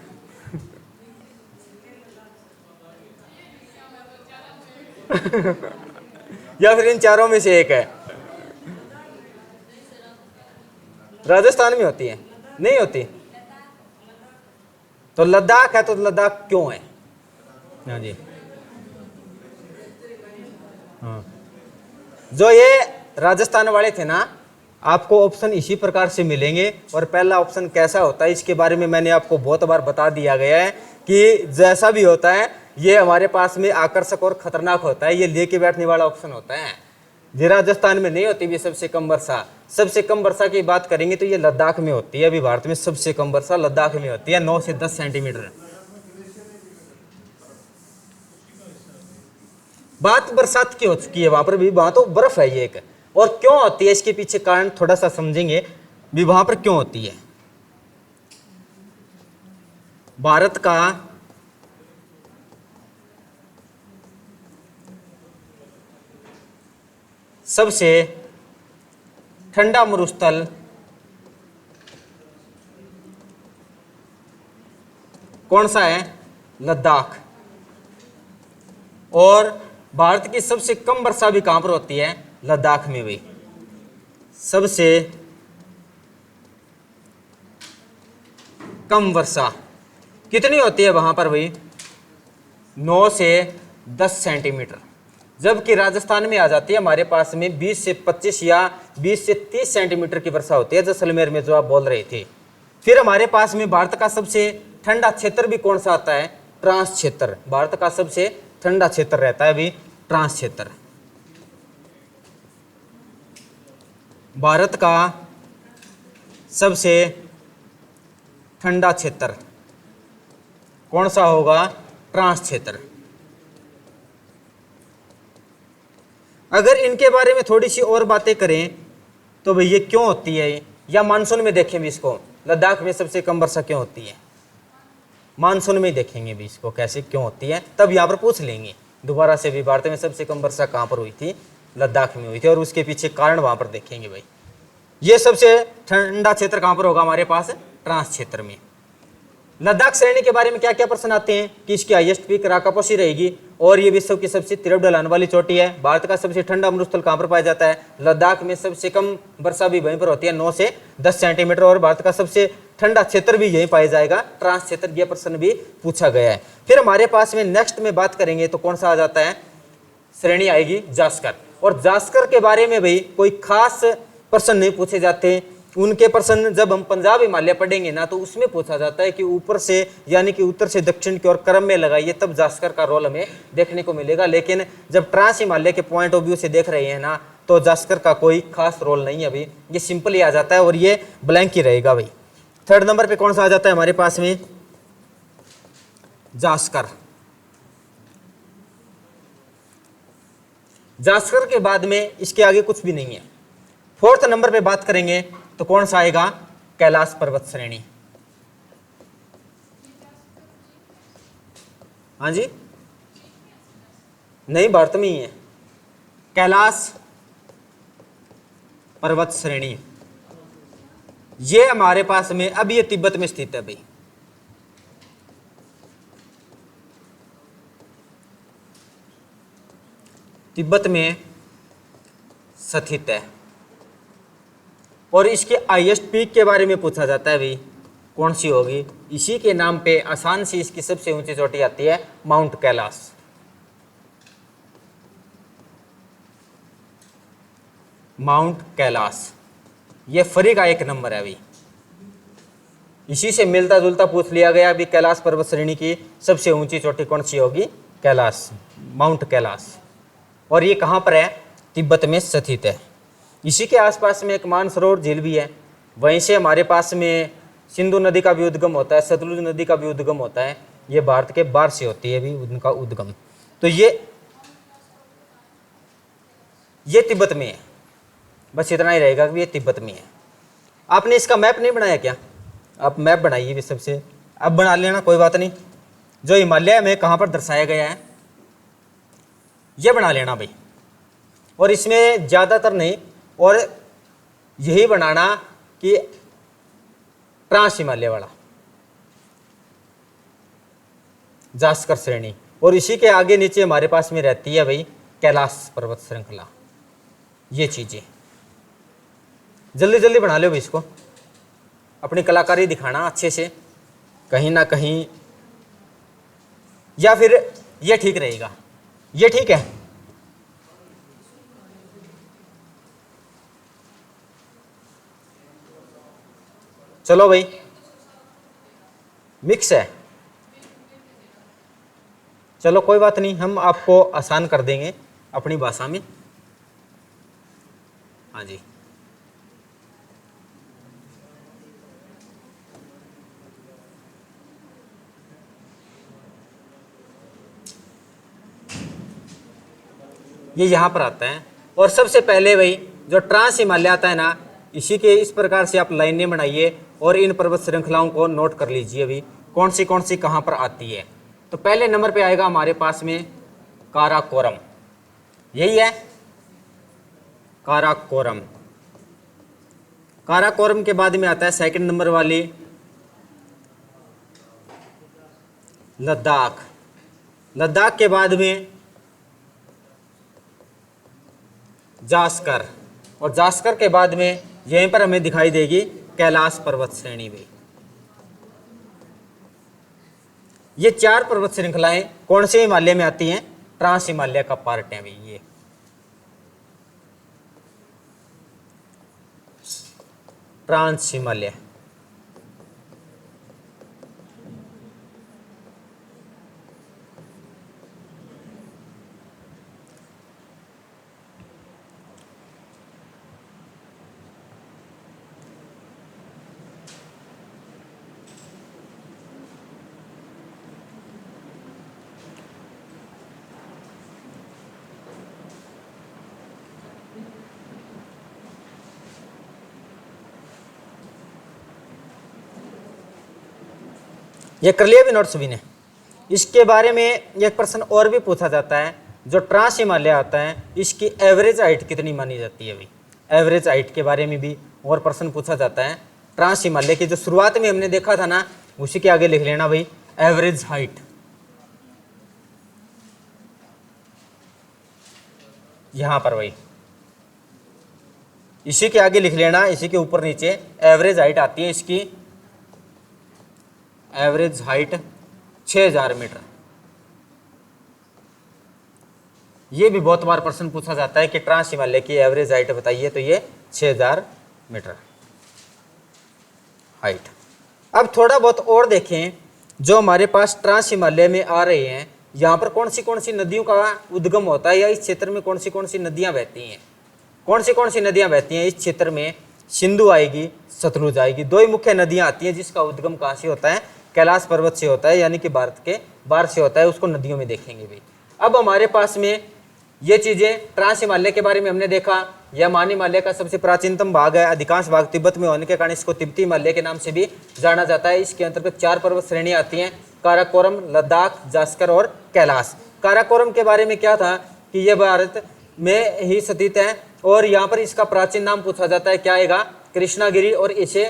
या फिर इन चारों में से एक है। राजस्थान में होती है? नहीं होती? तो लद्दाख है, तो लद्दाख क्यों है? हाँ जी, हाँ। जो ये राजस्थान वाले थे ना, आपको ऑप्शन इसी प्रकार से मिलेंगे। और पहला ऑप्शन कैसा होता है इसके बारे में मैंने आपको बहुत बार बता दिया गया है कि जैसा भी होता है ये हमारे पास में आकर्षक और खतरनाक होता है, ये लेके बैठने वाला ऑप्शन होता है। ये राजस्थान में नहीं होती भी सबसे कम वर्षा। सबसे कम वर्षा की बात करेंगे तो ये लद्दाख में होती है। अभी भारत में सबसे कम वर्षा लद्दाख में होती है, 9 से 10 सेंटीमीटर। बात बरसात की हो चुकी है, वहां पर भी वहां तो बर्फ है ये एक। और क्यों होती है इसके पीछे कारण थोड़ा सा समझेंगे भी वहां पर क्यों होती है। भारत का सबसे ठंडा मरुस्थल कौन सा है? लद्दाख। और भारत की सबसे कम वर्षा भी कहां पर होती है? लद्दाख में भी। सबसे कम वर्षा कितनी होती है वहां पर भाई? 9 से 10 सेंटीमीटर। जबकि राजस्थान में आ जाती है हमारे पास में 20 से 25 या 20 से 30 सेंटीमीटर की वर्षा होती है, जैसलमेर में जो आप बोल रहे थे। फिर हमारे पास में भारत का सबसे ठंडा क्षेत्र भी कौन सा आता है? ट्रांस क्षेत्र। भारत का सबसे ठंडा क्षेत्र रहता है अभी ट्रांस क्षेत्र। भारत का सबसे ठंडा क्षेत्र कौन सा होगा? ट्रांस क्षेत्र। अगर इनके बारे में थोड़ी सी और बातें करें तो भाई ये क्यों होती है, या मानसून में देखें भी इसको, लद्दाख में सबसे कम वर्षा क्यों होती है? मानसून में ही देखेंगे भी इसको कैसे क्यों होती है, तब यहाँ पर पूछ लेंगे दोबारा से भी भारत में सबसे कम वर्षा कहाँ पर हुई थी? लद्दाख में हुई थी। और उसके पीछे कारण वहां पर देखेंगे भाई। ये सबसे ठंडा क्षेत्र कहाँ पर होगा हमारे पास? ट्रांस क्षेत्र में। लद्दाख श्रेणी के बारे में क्या क्या प्रश्न आते हैं कि इसकी हाईएस्ट पीक राकापोशी रहेगी और ये विश्व की सबसे तीव्र ढलान वाली चोटी है। भारत का सबसे ठंडा मरुस्थल कहाँ पर पाया जाता है? लद्दाख में। सबसे कम वर्षा भी वहीं पर होती है, 9 से 10 सेंटीमीटर। और भारत का सबसे ठंडा क्षेत्र भी यहीं पाया जाएगा, ट्रांस क्षेत्र। यह प्रश्न भी पूछा गया है। फिर हमारे पास में नेक्स्ट में बात करेंगे तो कौन सा आ जाता है? श्रेणी आएगी जास्कर। और जास्कर के बारे में भाई कोई खास प्रश्न नहीं पूछे जाते। उनके प्रश्न जब हम पंजाब हिमालय पढ़ेंगे ना तो उसमें पूछा जाता है कि ऊपर से यानी कि उत्तर से दक्षिण की ओर क्रम में लगाइए, तब जास्कर का रोल हमें देखने को मिलेगा। लेकिन जब ट्रांस हिमालय के पॉइंट ऑफ व्यू से देख रहे हैं ना तो जास्कर का कोई खास रोल नहीं है। अभी ये सिंपल ही आ जाता है और ये ब्लैंक ही रहेगा भाई। थर्ड नंबर पे कौन सा आ जाता है हमारे पास में? जास्कर। जास्कर के बाद में इसके आगे कुछ भी नहीं है। फोर्थ नंबर पे बात करेंगे तो कौन सा आएगा? कैलाश पर्वत श्रेणी। हाँ जी, नहीं भारत में ही है कैलाश पर्वत श्रेणी। ये हमारे पास में अब ये तिब्बत में स्थित है भाई। तिब्बत में स्थित है। और इसके हाईएस्ट पीक के बारे में पूछा जाता है भाई, कौन सी होगी? इसी के नाम पे आसान सी इसकी सबसे ऊंची चोटी आती है, माउंट कैलाश। माउंट कैलाश ये फ्री का एक नंबर है भाई। इसी से मिलता जुलता पूछ लिया गया अभी कैलाश पर्वत श्रेणी की सबसे ऊंची चोटी कौन सी होगी? कैलाश, माउंट कैलाश। और ये कहाँ पर है? तिब्बत में स्थित है। इसी के आसपास में एक मानसरोवर झील भी है। वहीं से हमारे पास में सिंधु नदी का भी उद्गम होता है, सतलुज नदी का भी उद्गम होता है। ये भारत के बाहर से होती है भी उनका उद्गम। तो ये तिब्बत में है। बस इतना ही रहेगा कि ये तिब्बत में है। आपने इसका मैप नहीं बनाया क्या? आप मैप बनाइए भी सबसे, अब बना लेना कोई बात नहीं। जो हिमालय में कहाँ पर दर्शाया गया है ये बना लेना भाई। और इसमें ज़्यादातर नहीं, और यही बनाना कि ट्रांस हिमालय वाला जास्कर श्रेणी। और इसी के आगे नीचे हमारे पास में रहती है भाई कैलाश पर्वत श्रृंखला। ये चीजें जल्दी जल्दी बना लो भाई इसको, अपनी कलाकारी दिखाना अच्छे से कहीं ना कहीं, या फिर ये ठीक रहेगा। ये ठीक है। चलो भाई, मिक्स है। चलो कोई बात नहीं, हम आपको आसान कर देंगे अपनी भाषा में। हाँ जी, ये यहाँ पर आता है। और सबसे पहले भाई जो ट्रांस हिमालय आता है ना, इसी के इस प्रकार से आप लाइनें बनाइए और इन पर्वत श्रृंखलाओं को नोट कर लीजिए अभी कौन सी कहाँ पर आती है। तो पहले नंबर पे आएगा हमारे पास में काराकोरम, यही है काराकोरम। काराकोरम के बाद में आता है सेकंड नंबर वाली लद्दाख। लद्दाख के बाद में जास्कर, और जास्कर के बाद में यहीं पर हमें दिखाई देगी कैलाश पर्वत श्रेणी भी। ये 4 पर्वत श्रृंखलाएं कौन से हिमालय में आती हैं? ट्रांस हिमालय का पार्ट है भाई ये। ट्रांस हिमालय। ये कर लिया भी नोट सभी ने। इसके बारे में एक प्रश्न और भी पूछा जाता है, जो ट्रांस हिमालय आता है इसकी एवरेज हाइट कितनी मानी जाती है भाई? एवरेज हाइट के बारे में भी और प्रश्न पूछा जाता है। ट्रांस हिमालय की जो शुरुआत में हमने देखा था ना, उसी के आगे लिख लेना भाई एवरेज हाइट। यहां पर भाई इसी के आगे लिख लेना, इसी के ऊपर नीचे एवरेज हाइट आती है इसकी। Average height 6000 metre. ये भी बहुत बार प्रश्न पूछा जाता है कि ट्रांस हिमालय की एवरेज हाइट बताइए, तो ये 6000 मीटर हाइट। अब थोड़ा बहुत और देखें, जो हमारे पास ट्रांस हिमालय में आ रहे हैं, यहाँ पर कौन सी नदियों का उद्गम होता है, या इस क्षेत्र में कौन सी नदियाँ बहती हैं? कौन सी नदियाँ बहती हैं इस क्षेत्र में? सिंधु आएगी, सतलुज आएगी। 2 ही मुख्य नदियाँ आती हैं जिसका उद्गम कहाँ से होता है? कैलाश पर्वत से होता है, यानी कि भारत के बाहर से होता है। उसको नदियों में देखेंगे भी। अब हमारे पास में ये चीज़ें, ट्रांस हिमालय के बारे में हमने देखा, यह मान हिमालय का सबसे प्राचीनतम भाग है। अधिकांश भाग तिब्बत में होने के कारण इसको तिब्बती हिमालय के नाम से भी जाना जाता है। इसके अंतर्गत 4 पर्वत श्रेणियाँ आती हैं, काराकोरम, लद्दाख, जास्कर और कैलाश। काराकोरम के बारे में क्या था कि यह भारत में ही स्थित है, और यहाँ पर इसका प्राचीन नाम पूछा जाता है, क्या आएगा? कृष्णागिरी। और इसे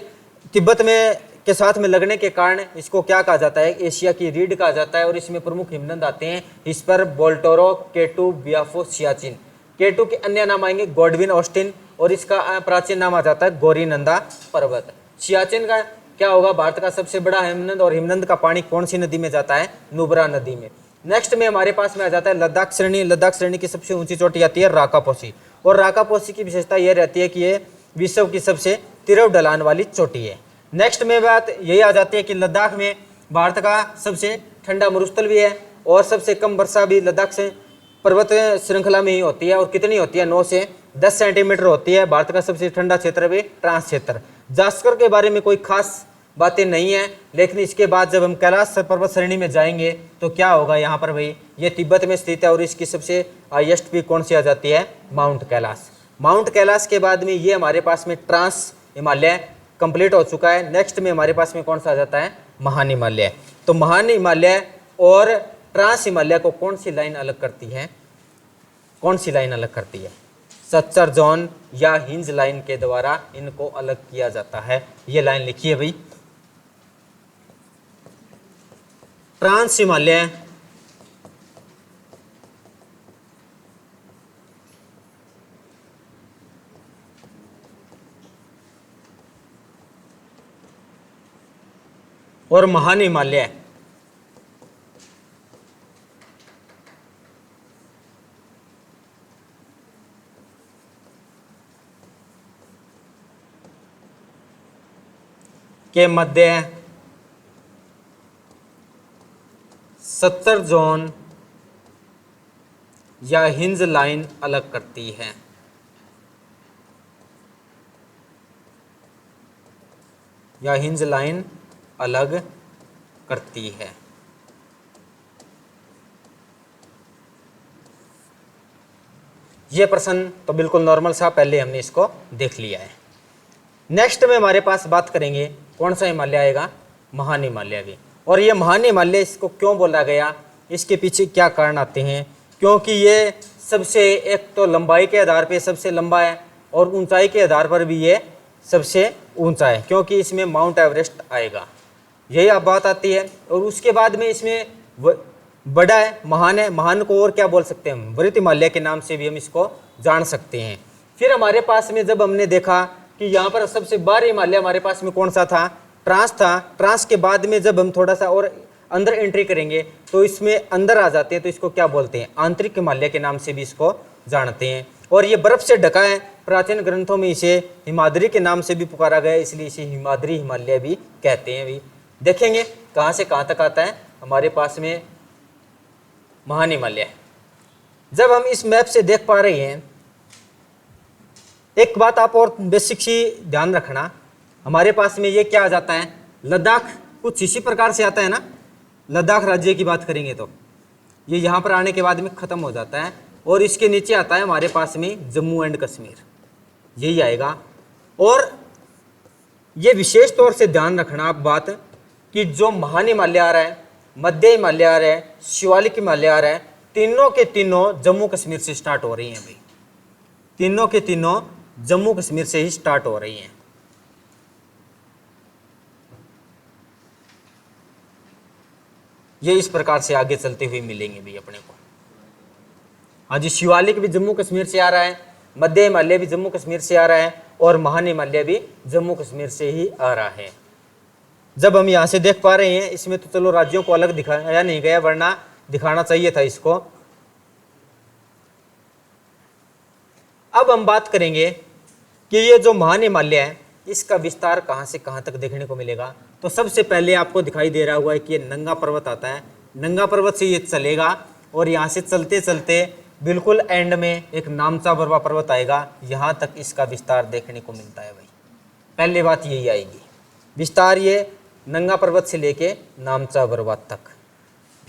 तिब्बत में के साथ में लगने के कारण इसको क्या कहा जाता है? एशिया की रीढ़ कहा जाता है। और इसमें प्रमुख हिमनद आते हैं इस पर बोल्टोरो, केटू, बियाफो, सियाचिन। केटू के अन्य नाम आएंगे गॉडविन, ऑस्टिन, और इसका प्राचीन नाम आ जाता है गौरीनंदा पर्वत। सियाचिन का क्या होगा? भारत का सबसे बड़ा हिमनद, और हिमनद का पानी कौन सी नदी में जाता है? नुब्रा नदी में। नेक्स्ट में हमारे पास में आ जाता है लद्दाख श्रेणी। लद्दाख श्रेणी की सबसे ऊंची चोटी आती है राकापोसी, और राकापोसी की विशेषता यह रहती है कि ये विश्व की सबसे तिरव ढलान वाली चोटी है। नेक्स्ट में बात यही आ जाती है कि लद्दाख में भारत का सबसे ठंडा मरुस्थल भी है, और सबसे कम वर्षा भी लद्दाख से पर्वत श्रृंखला में ही होती है। और कितनी होती है? 9 से 10 सेंटीमीटर होती है। भारत का सबसे ठंडा क्षेत्र भी ट्रांस क्षेत्र। जास्कर के बारे में कोई खास बातें नहीं है, लेकिन इसके बाद जब हम कैलाश पर्वत श्रेणी में जाएंगे तो क्या होगा यहाँ पर भाई? ये तिब्बत में स्थित है, और इसकी सबसे हाईएस्ट पीक कौन सी आ जाती है? माउंट कैलाश। माउंट कैलाश के बाद में ये हमारे पास में ट्रांस हिमालय कंप्लीट हो चुका है। नेक्स्ट में हमारे पास में कौन सा आ जाता है? महान हिमालय। तो महान हिमालय और ट्रांस हिमालय को कौन सी लाइन अलग करती है? कौन सी लाइन अलग करती है? सच्चर जोन या हिंज लाइन के द्वारा इनको अलग किया जाता है। ये लाइन लिखिए भाई। ट्रांस हिमालय और महान हिमालय के मध्य 70 जोन या हिंज लाइन अलग करती है। या हिंज लाइन अलग करती है। ये प्रश्न तो बिल्कुल नॉर्मल सा, पहले हमने इसको देख लिया है। नेक्स्ट में हमारे पास बात करेंगे कौन सा हिमालय आएगा, महान हिमालय भी। और ये महान हिमालय इसको क्यों बोला गया, इसके पीछे क्या कारण आते हैं, क्योंकि ये सबसे, एक तो लंबाई के आधार पे सबसे लंबा है और ऊंचाई के आधार पर भी ये सबसे ऊंचा है, क्योंकि इसमें माउंट एवरेस्ट आएगा, यही अब बात आती है। और उसके बाद में इसमें बड़ा है, महान है, महान को और क्या बोल सकते हैं हम, वृत्त हिमालय के नाम से भी हम इसको जान सकते हैं। फिर हमारे पास में जब हमने देखा कि यहाँ पर सबसे बाहरी हिमालय हमारे पास में कौन सा था, ट्रांस था। ट्रांस के बाद में जब हम थोड़ा सा और अंदर एंट्री करेंगे तो इसमें अंदर आ जाते हैं, तो इसको क्या बोलते हैं, आंतरिक हिमालय के नाम से भी इसको जानते हैं। और ये बर्फ से ढका है, प्राचीन ग्रंथों में इसे हिमाद्री के नाम से भी पुकारा गया है, इसलिए इसे हिमाद्री हिमालय भी कहते हैं। भी देखेंगे कहाँ से कहाँ तक आता है हमारे पास में महान हिमालय। जब हम इस मैप से देख पा रहे हैं, एक बात आप और बेसिक सी ध्यान रखना, हमारे पास में ये क्या आ जाता है, लद्दाख कुछ इसी प्रकार से आता है ना। लद्दाख राज्य की बात करेंगे तो ये यहाँ पर आने के बाद में ख़त्म हो जाता है, और इसके नीचे आता है हमारे पास में जम्मू एंड कश्मीर, यही आएगा। और ये विशेष तौर से ध्यान रखना आप बात कि जो महान हिमालय आ रहा है, मध्य हिमालय आ रहा है, शिवालिक हिमालय आ रहा है, तीनों के तीनों जम्मू कश्मीर से स्टार्ट हो रही हैं भाई, तीनों के तीनों जम्मू कश्मीर से ही स्टार्ट हो रही हैं। ये इस प्रकार से आगे चलते हुए मिलेंगे भी अपने को। हाँ जी, शिवालिक भी जम्मू कश्मीर से आ रहा है, मध्य हिमालय भी जम्मू कश्मीर से आ रहा है, और महान हिमालय भी जम्मू कश्मीर से ही आ रहा है। जब हम यहाँ से देख पा रहे हैं, इसमें तो चलो राज्यों को अलग दिखाया नहीं गया, वरना दिखाना चाहिए था इसको। अब हम बात करेंगे कि ये जो महान हिमालय है, इसका विस्तार कहाँ से कहाँ तक देखने को मिलेगा। तो सबसे पहले आपको दिखाई दे रहा हुआ है कि ये नंगा पर्वत आता है, नंगा पर्वत से ये चलेगा, और यहाँ से चलते चलते बिल्कुल एंड में एक नामचा बरवा पर्वत आएगा, यहाँ तक इसका विस्तार देखने को मिलता है भाई। पहले बात यही आएगी, विस्तार ये नंगा पर्वत से लेके नामचा बरवा तक।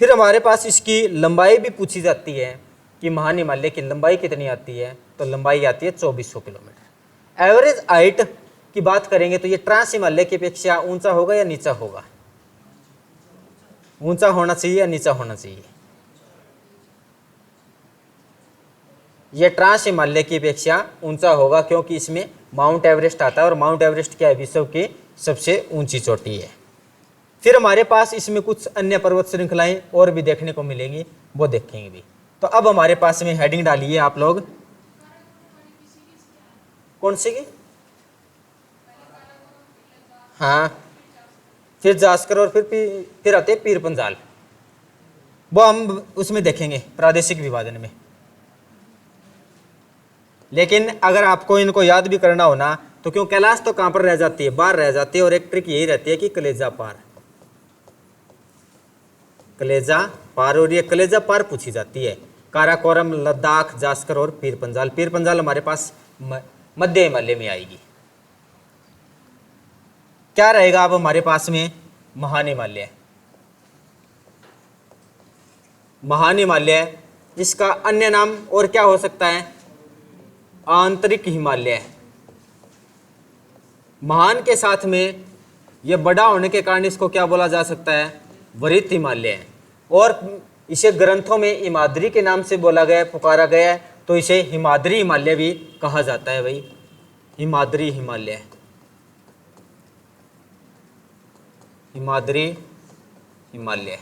फिर हमारे पास इसकी लंबाई भी पूछी जाती है कि महान हिमालय की लंबाई कितनी आती है, तो लंबाई आती है 2400 किलोमीटर। एवरेज हाइट की बात करेंगे तो ये ट्रांस हिमालय की अपेक्षा ऊंचा होगा या नीचा होगा, ऊंचा होना चाहिए या नीचा होना चाहिए, ये ट्रांस हिमालय की अपेक्षा ऊंचा होगा, क्योंकि इसमें माउंट एवरेस्ट आता है, और माउंट एवरेस्ट क्या है, विश्व की सबसे ऊंची चोटी है। फिर हमारे पास इसमें कुछ अन्य पर्वत श्रृंखलाएं और भी देखने को मिलेंगी, वो देखेंगे भी। तो अब हमारे पास में हेडिंग डालिए आप लोग, कौन सी की, हाँ, फिर जास्कर, और फिर आते हैं पीर पंजाल, वो हम उसमें देखेंगे प्रादेशिक विभाजन में। लेकिन अगर आपको इनको याद भी करना हो ना, तो क्यों कैलाश तो कहाँ पर रह जाती है, बाहर रह जाती है, और एक ट्रिक यही रहती है कि कलेजा पार, कलेजा पार, और ये कलेजा पार पूछी जाती है। काराकोरम, लद्दाख, जास्कर और पीर पंजाल। पीर पंजाल हमारे पास मध्य हिमालय में आएगी। क्या रहेगा अब हमारे पास में, महान हिमालय। महान हिमालय, इसका अन्य नाम और क्या हो सकता है, आंतरिक हिमालय। महान के साथ में यह बड़ा होने के कारण इसको क्या बोला जा सकता है, वृत्त हिमालय। और इसे ग्रंथों में हिमाद्री के नाम से बोला गया, पुकारा गया है, तो इसे हिमाद्री हिमालय भी कहा जाता है भाई, हिमाद्री हिमालय, हिमाद्री हिमालय।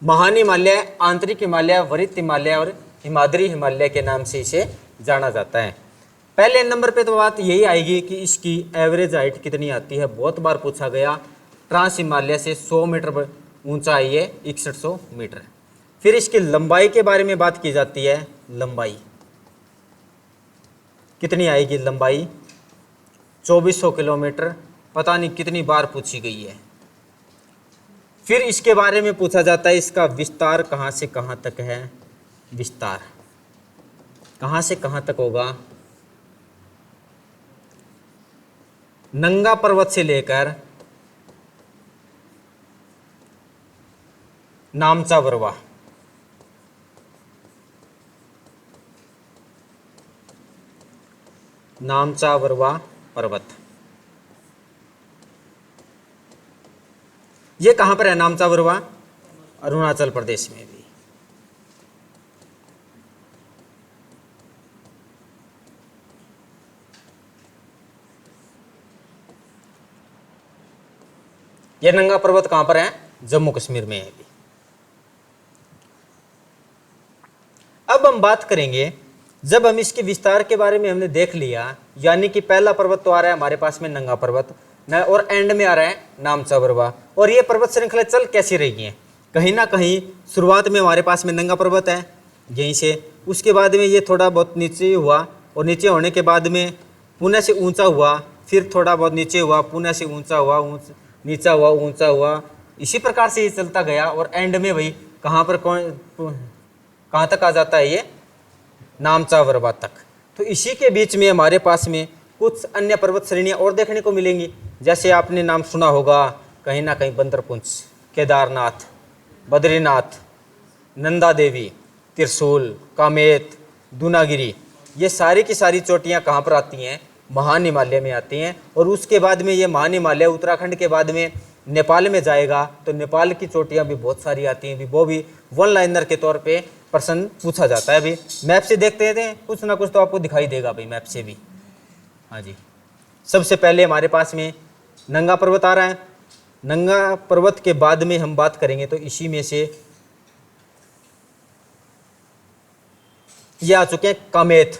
महान हिमालय, आंतरिक हिमालय, वृत्त हिमालय और हिमाद्री हिमालय के नाम से इसे जाना जाता है। पहले नंबर पे तो बात यही आएगी कि इसकी एवरेज हाइट कितनी आती है, बहुत बार पूछा गया। ट्रांस हिमालय से 100 मीटर ऊंचा है ये, 6100 मीटर। फिर इसकी लंबाई के बारे में बात की जाती है, लंबाई कितनी आएगी, लंबाई 2400 किलोमीटर, पता नहीं कितनी बार पूछी गई है। फिर इसके बारे में पूछा जाता है इसका विस्तार कहाँ से कहाँ तक है, विस्तार कहाँ से कहाँ तक होगा। नंगा पर्वत से लेकर नामचा बरवा, नामचा बरवा पर्वत, ये कहां पर है नामचा बरवा? अरुणाचल प्रदेश में भी। ये नंगा पर्वत कहां पर है? जम्मू कश्मीर में है भी। अब हम बात करेंगे, जब हम इसके विस्तार के बारे में हमने देख लिया, यानी कि पहला पर्वत तो आ रहा है हमारे पास में नंगा पर्वत न, और एंड में आ रहा है नामचा बरवा। और ये पर्वत श्रृंखला चल कैसी रही है? कहीं ना कहीं शुरुआत में हमारे पास में नंगा पर्वत है यहीं से, उसके बाद में ये थोड़ा बहुत नीचे हुआ, और नीचे होने के बाद में पुनः से ऊंचा हुआ, फिर थोड़ा बहुत नीचे हुआ, पुनः से ऊंचा हुआ, नीचा हुआ, ऊंचा हुआ, इसी प्रकार से ये चलता गया। और एंड में भाई कहाँ पर कहाँ तक आ जाता है? ये नामचा बरवा तक। तो इसी के बीच में हमारे पास में कुछ अन्य पर्वत श्रेणियाँ और देखने को मिलेंगी, जैसे आपने नाम सुना होगा कहीं ना कहीं बंदरपुंछ, केदारनाथ, बद्रीनाथ, नंदा देवी, त्रिशूल, कामेत, दूनागिरी। ये सारी की सारी चोटियाँ कहाँ पर आती हैं? महान हिमालय में आती हैं। और उसके बाद में ये महान हिमालय उत्तराखंड के बाद में नेपाल में जाएगा, तो नेपाल की चोटियाँ भी बहुत सारी आती हैं भी, वो भी वन लाइनर के तौर पे प्रश्न पूछा जाता है। अभी मैप से देखते थे, कुछ ना कुछ तो आपको दिखाई देगा भाई मैप से भी। हाँ जी, सबसे पहले हमारे पास में नंगा पर्वत आ रहा है। नंगा पर्वत के बाद में हम बात करेंगे तो इसी में से ये आ चुके हैं कामेत,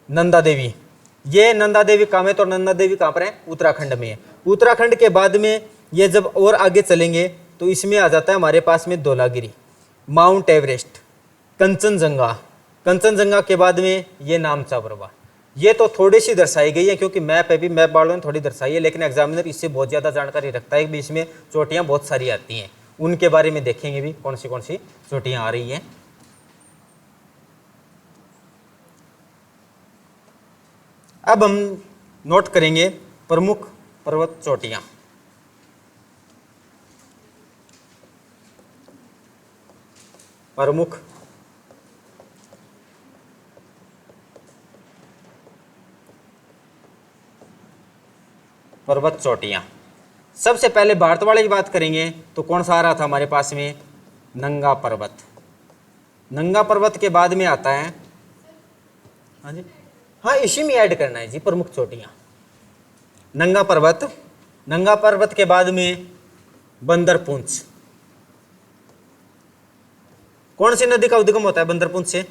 नंदा देवी। ये नंदा देवी, कामेत और नंदा देवी कहाँ पर है? उत्तराखंड में है। उत्तराखंड के बाद में ये जब और आगे चलेंगे तो इसमें आ जाता है हमारे पास में धौलागिरी, माउंट एवरेस्ट, कंचनजंगा। कंचनजंगा के बाद में ये नामचा बरवा। ये तो थोड़ी सी दर्शाई गई है क्योंकि मैप है भी, मैप वालों ने थोड़ी दर्शाई है, लेकिन एग्जामिनर इससे बहुत ज़्यादा जानकारी रखता है कि इसमें चोटियाँ बहुत सारी आती हैं। उनके बारे में देखेंगे भी कौन सी चोटियाँ आ रही हैं। अब हम नोट करेंगे प्रमुख पर्वत चोटियाँ। प्रमुख पर्वत चोटियाँ। सबसे पहले भारत वाले की बात करेंगे तो कौन सा आ रहा था हमारे पास में? नंगा पर्वत। नंगा पर्वत के बाद में आता है, हाँ जी, हाँ इसी में ऐड करना है जी प्रमुख चोटियाँ। नंगा पर्वत, नंगा पर्वत के बाद में बंदरपुंछ। कौन सी नदी का उद्गम होता है बंदरपुंछ से?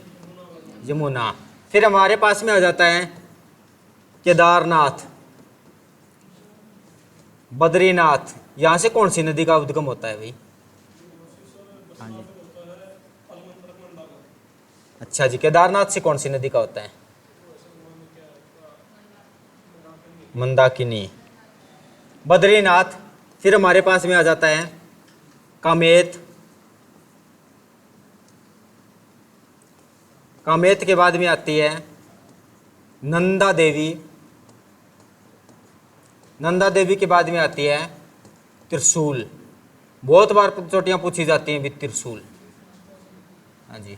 यमुना। फिर हमारे पास में आ जाता है केदारनाथ, बद्रीनाथ। यहां से कौन सी नदी का उद्गम होता है भाई? हाँ जी, अच्छा जी, केदारनाथ से कौन सी नदी का होता है? मंदाकिनी। बद्रीनाथ, फिर हमारे पास में आ जाता है कामेत। कामेत के बाद में आती है नंदा देवी। नंदा देवी के बाद में आती है त्रिशूल। बहुत बार चोटियां पूछी जाती हैं भी त्रिशूल। हाँ जी,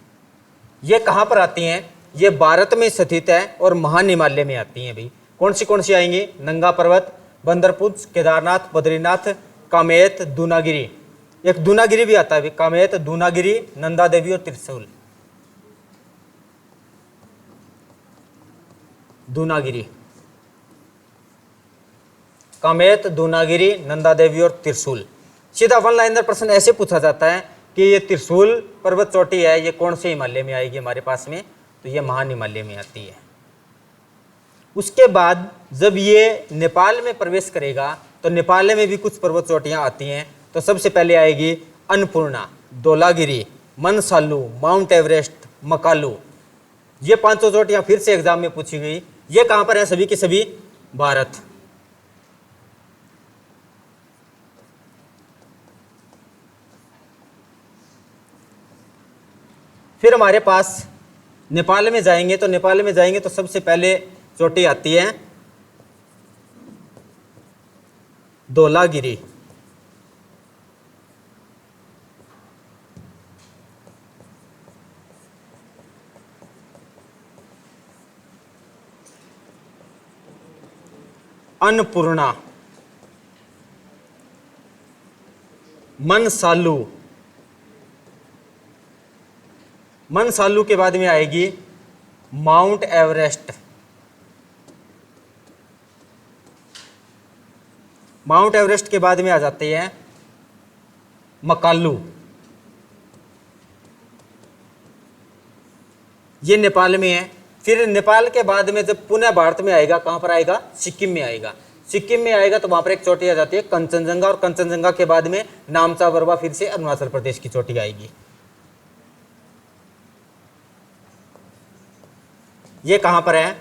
ये कहाँ पर आती हैं? ये भारत में स्थित है और महान हिमालय में आती हैं भाई। कौन सी आएंगी? नंगा पर्वत, बंदरपुंछ, केदारनाथ, बद्रीनाथ, कामेत, दूनागिरी। एक दूनागिरी भी आता है, कामेत, दूनागिरी, नंदा देवी और त्रिशूल। दूनागिरी, कामेत, दूनागिरी, नंदा देवी और त्रिशूल। सीधा वन लाइनर प्रश्न ऐसे पूछा जाता है कि ये त्रिशूल पर्वत चोटी है, ये कौन से हिमालय में आएगी हमारे पास में? तो ये महान हिमालय में आती है। उसके बाद जब ये नेपाल में प्रवेश करेगा तो नेपाल में भी कुछ पर्वत चोटियां आती हैं। तो सबसे पहले आएगी अन्नपूर्णा, धौलागिरी, मनसालू, माउंट एवरेस्ट, मकालू। ये पांचों चोटियां फिर से एग्जाम में पूछी गई। ये कहां पर है? सभी की सभी भारत। फिर हमारे पास नेपाल में जाएंगे तो सबसे पहले चोटी आती है धौलागिरी। अन्नपूर्णा, मनसालू, मनसालू के बाद में आएगी माउंट एवरेस्ट, माउंट एवरेस्ट के बाद में आ जाते हैं मकालू, ये नेपाल में है। फिर नेपाल के बाद में जब पुनः भारत में आएगा, कहां पर आएगा, सिक्किम में आएगा। सिक्किम में आएगा तो वहां पर एक चोटी आ जाती है कंचनजंगा, और कंचनजंगा के बाद में नामचा बरवा, फिर से अरुणाचल प्रदेश की चोटी आएगी। ये कहां पर है,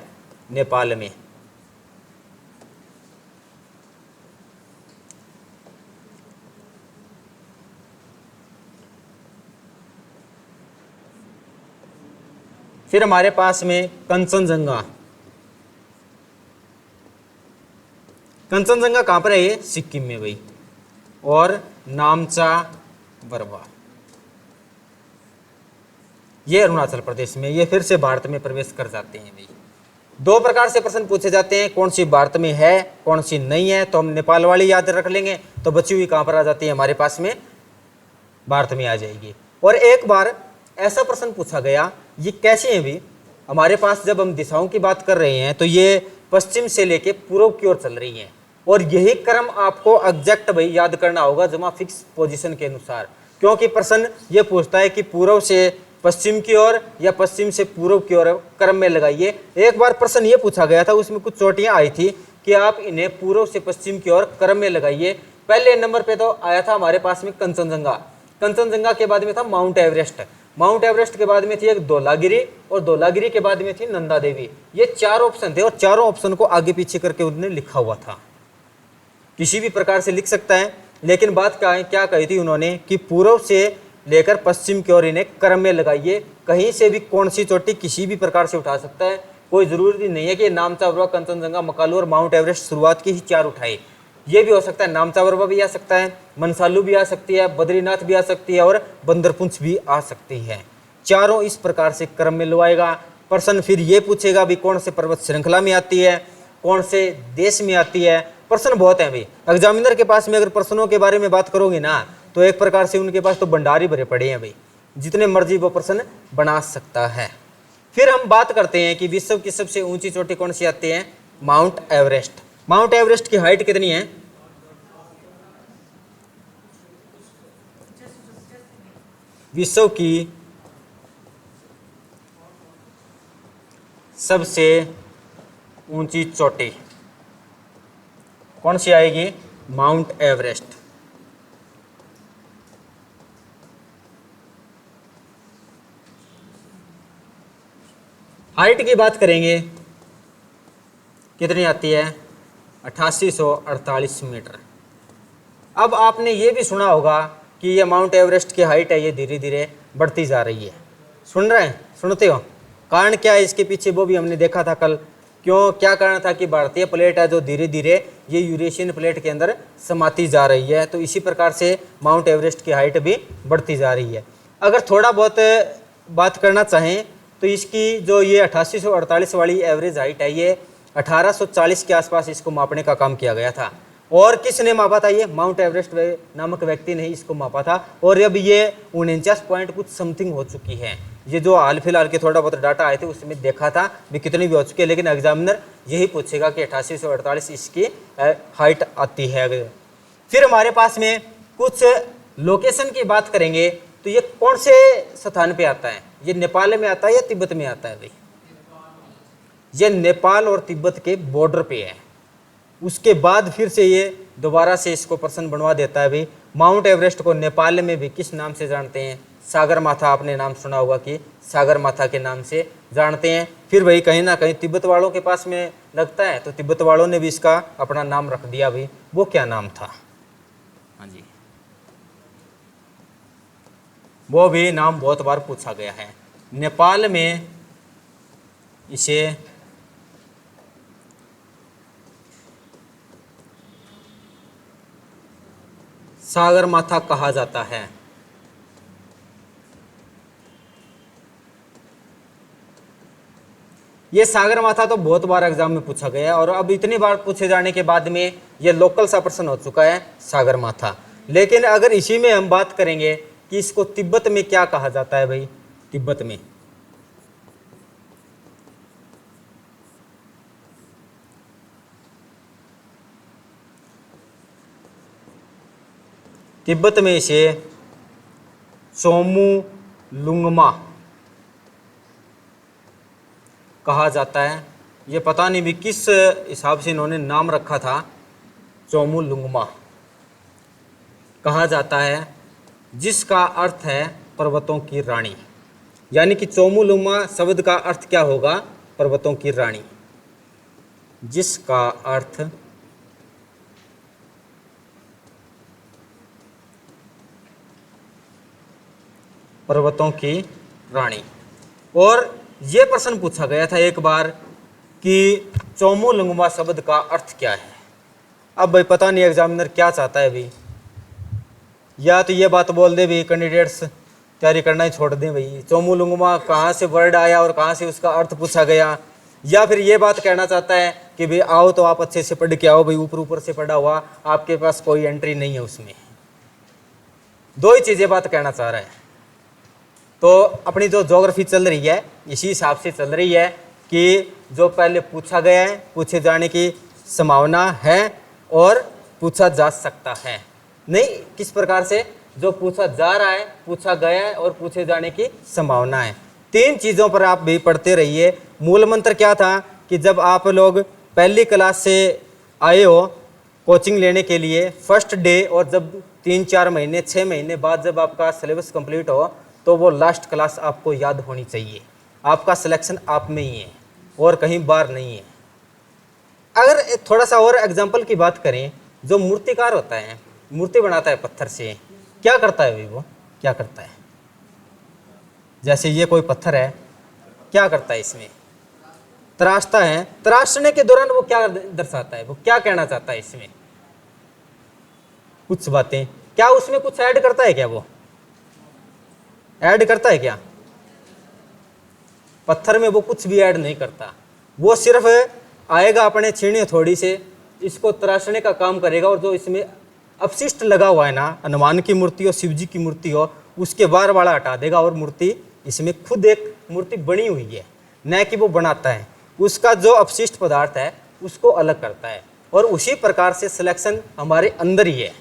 नेपाल में। फिर हमारे पास में कंचनजंगा, कंचनजंगा कहां पर है, ये सिक्किम में भाई। और नामचा बरवा ये अरुणाचल प्रदेश में, ये फिर से भारत में प्रवेश कर जाते हैं भाई। दो प्रकार से प्रश्न पूछे जाते हैं, कौन सी भारत में है, कौन सी नहीं है। तो हम नेपाल वाली याद रख लेंगे, तो बची हुई कहां पर आ जाती है, हमारे पास में भारत में आ जाएगी। और एक बार ऐसा प्रश्न पूछा गया, ये कैसे है भी, हमारे पास जब हम दिशाओं की बात कर रहे हैं तो ये पश्चिम से लेके पूर्व की ओर चल रही है, और यही क्रम आपको एग्जैक्ट भाई याद करना होगा जमा फिक्स पोजीशन के अनुसार, क्योंकि प्रश्न ये पूछता है कि पूर्व से पश्चिम की ओर या पश्चिम से पूर्व की ओर क्रम में लगाइए। एक बार प्रश्न ये पूछा गया था, उसमें कुछ चोटियां आई थी कि आप इन्हें पूर्व से पश्चिम की ओर क्रम में लगाइए। पहले नंबर पे तो आया था हमारे पास में कंचनजंगा, कंचनजंगा के बाद में था माउंट एवरेस्ट, माउंट एवरेस्ट के बाद में थी एक धौलागिरी, और धौलागिरी के बाद में थी नंदा देवी। ये चार ऑप्शन थे, और चारों ऑप्शन को आगे पीछे करके उन्होंने लिखा हुआ था, किसी भी प्रकार से लिख सकता है। लेकिन बात क्या कही थी उन्होंने कि पूर्व से लेकर पश्चिम की ओर इन्हें क्रम में लगाइए, कहीं से भी कौन सी चोटी किसी भी प्रकार से उठा सकता है, कोई जरूरी नहीं है कि नामचा बरवा, कंचनजंगा, मकालू और माउंट एवरेस्ट शुरुआत की ही चार उठाए। ये भी हो सकता है, नामचा बरवा भी आ सकता है, मनसालू भी आ सकती है, बद्रीनाथ भी आ सकती है, और बंदरपुंछ भी आ सकती है। चारों इस प्रकार से क्रम में लवाएगा। प्रश्न फिर ये पूछेगा भी कौन से पर्वत श्रृंखला में आती है, कौन से देश में आती है। प्रश्न बहुत है भाई, एग्जामिनर के पास में अगर प्रश्नों के बारे में बात करोगे ना, तो एक प्रकार से उनके पास तो भंडार ही भरे पड़े हैं भाई, जितने मर्जी वो प्रश्न बना सकता है। फिर हम बात करते हैं कि विश्व की सबसे ऊंची चोटी कौन सी आती है, माउंट एवरेस्ट। माउंट एवरेस्ट की हाइट कितनी है, विश्व की सबसे ऊंची चोटी कौन सी आएगी, माउंट एवरेस्ट। हाइट की बात करेंगे, कितनी आती है, 8848 मीटर। अब आपने ये भी सुना होगा कि ये माउंट एवरेस्ट की हाइट है, ये धीरे धीरे बढ़ती जा रही है। सुन रहे हैं, सुनते हो, कारण क्या है इसके पीछे वो भी हमने देखा था कल। क्यों, क्या कारण था कि भारतीय प्लेट है जो धीरे धीरे ये यूरेशियन प्लेट के अंदर समाती जा रही है, तो इसी प्रकार से माउंट एवरेस्ट की हाइट भी बढ़ती जा रही है। अगर थोड़ा बहुत बात करना चाहें तो इसकी जो ये 8848 वाली एवरेज हाइट है, ये 1840 के आसपास इसको मापने का काम किया गया था। और किसने मापा था, ये माउंट एवरेस्ट नामक व्यक्ति ने ही इसको मापा था। और अब ये 49 पॉइंट कुछ समथिंग हो चुकी है। ये जो हाल फिलहाल के थोड़ा बहुत डाटा आए थे उसमें देखा था भी कितनी भी हो चुकी है, लेकिन एग्जामिनर यही पूछेगा कि 8848 इसकी हाइट आती है। फिर हमारे पास में कुछ लोकेशन की बात करेंगे, तो ये कौन से स्थान पे आता है, ये नेपाल में आता है या तिब्बत में आता है भाई, ये नेपाल और तिब्बत के बॉर्डर पे है। उसके बाद फिर से ये दोबारा से इसको प्रश्न बनवा देता है भाई, माउंट एवरेस्ट को नेपाल में भी किस नाम से जानते हैं, सागर माथा, आपने नाम सुना होगा कि सागर माथा के नाम से जानते हैं। फिर भाई कहीं ना कहीं तिब्बत वालों के पास में लगता है, तो तिब्बत वालों ने भी इसका अपना नाम रख दिया भाई, वो क्या नाम था, हाँ जी, वो भी नाम बहुत बार पूछा गया है। नेपाल में इसे सागरमाथा कहा जाता है। ये सागरमाथा तो बहुत बार एग्जाम में पूछा गया है और अब इतनी बार पूछे जाने के बाद में ये लोकल सा प्रश्न हो चुका है सागरमाथा। लेकिन अगर इसी में हम बात करेंगे कि इसको तिब्बत में क्या कहा जाता है भाई, तिब्बत में इसे चोमू लुंगमा कहा जाता है। ये पता नहीं भी किस हिसाब से इन्होंने नाम रखा था, चोमू लुंगमा कहा जाता है, जिसका अर्थ है पर्वतों की रानी। यानी कि चोमू लुंगमा शब्द का अर्थ क्या होगा, पर्वतों की रानी, जिसका अर्थ पर्वतों की रानी। और ये प्रश्न पूछा गया था एक बार कि चोमू लुंगमा शब्द का अर्थ क्या है। अब भाई पता नहीं एग्जामिनर क्या चाहता है भाई, या तो ये बात बोल दे भाई कैंडिडेट्स तैयारी करना ही छोड़ दें भाई, चोमू लुंगमा कहाँ से वर्ड आया और कहाँ से उसका अर्थ पूछा गया, या फिर ये बात कहना चाहता है कि भाई आओ तो आप अच्छे से पढ़ के आओ भाई, ऊपर ऊपर से पढ़ा हुआ आपके पास कोई एंट्री नहीं है उसमें। दो ही चीज़ें बात कहना चाह रहा है। तो अपनी जो ज्योग्राफी चल रही है इसी हिसाब से चल रही है कि जो पहले पूछा गया है, पूछे जाने की संभावना है और पूछा जा सकता है। नहीं, किस प्रकार से जो पूछा जा रहा है, पूछा गया है और पूछे जाने की संभावना है। तीन चीज़ों पर आप भी पढ़ते रहिए। मूल मंत्र क्या था कि जब आप लोग पहली क्लास से आए हो कोचिंग लेने के लिए फर्स्ट डे, और जब 3-4 महीने 6 महीने बाद जब आपका सिलेबस कंप्लीट हो तो वो लास्ट क्लास आपको याद होनी चाहिए। आपका सिलेक्शन आप में ही है और कहीं बाहर नहीं है। अगर थोड़ा सा और एग्जांपल की बात करें, जो मूर्तिकार होता है, मूर्ति बनाता है पत्थर से, क्या करता है भाई, वो क्या करता है? जैसे ये कोई पत्थर है, क्या करता है इसमें? तराशता है। तराशने के दौरान वो क्या दर्शाता है, वो क्या कहना चाहता है इसमें? कुछ बातें, क्या उसमें कुछ ऐड करता है क्या? वो ऐड करता है क्या? पत्थर में वो कुछ भी ऐड नहीं करता। वो सिर्फ आएगा अपने छीने थोड़ी से, इसको तराशने का काम करेगा, और जो इसमें अपशिष्ट लगा हुआ है ना, हनुमान की मूर्ति हो, शिव जी की मूर्ति हो, उसके बार वाला हटा देगा और मूर्ति इसमें खुद एक मूर्ति बनी हुई है, न कि वो बनाता है। उसका जो अपशिष्ट पदार्थ है उसको अलग करता है। और उसी प्रकार से सिलेक्शन हमारे अंदर ही है।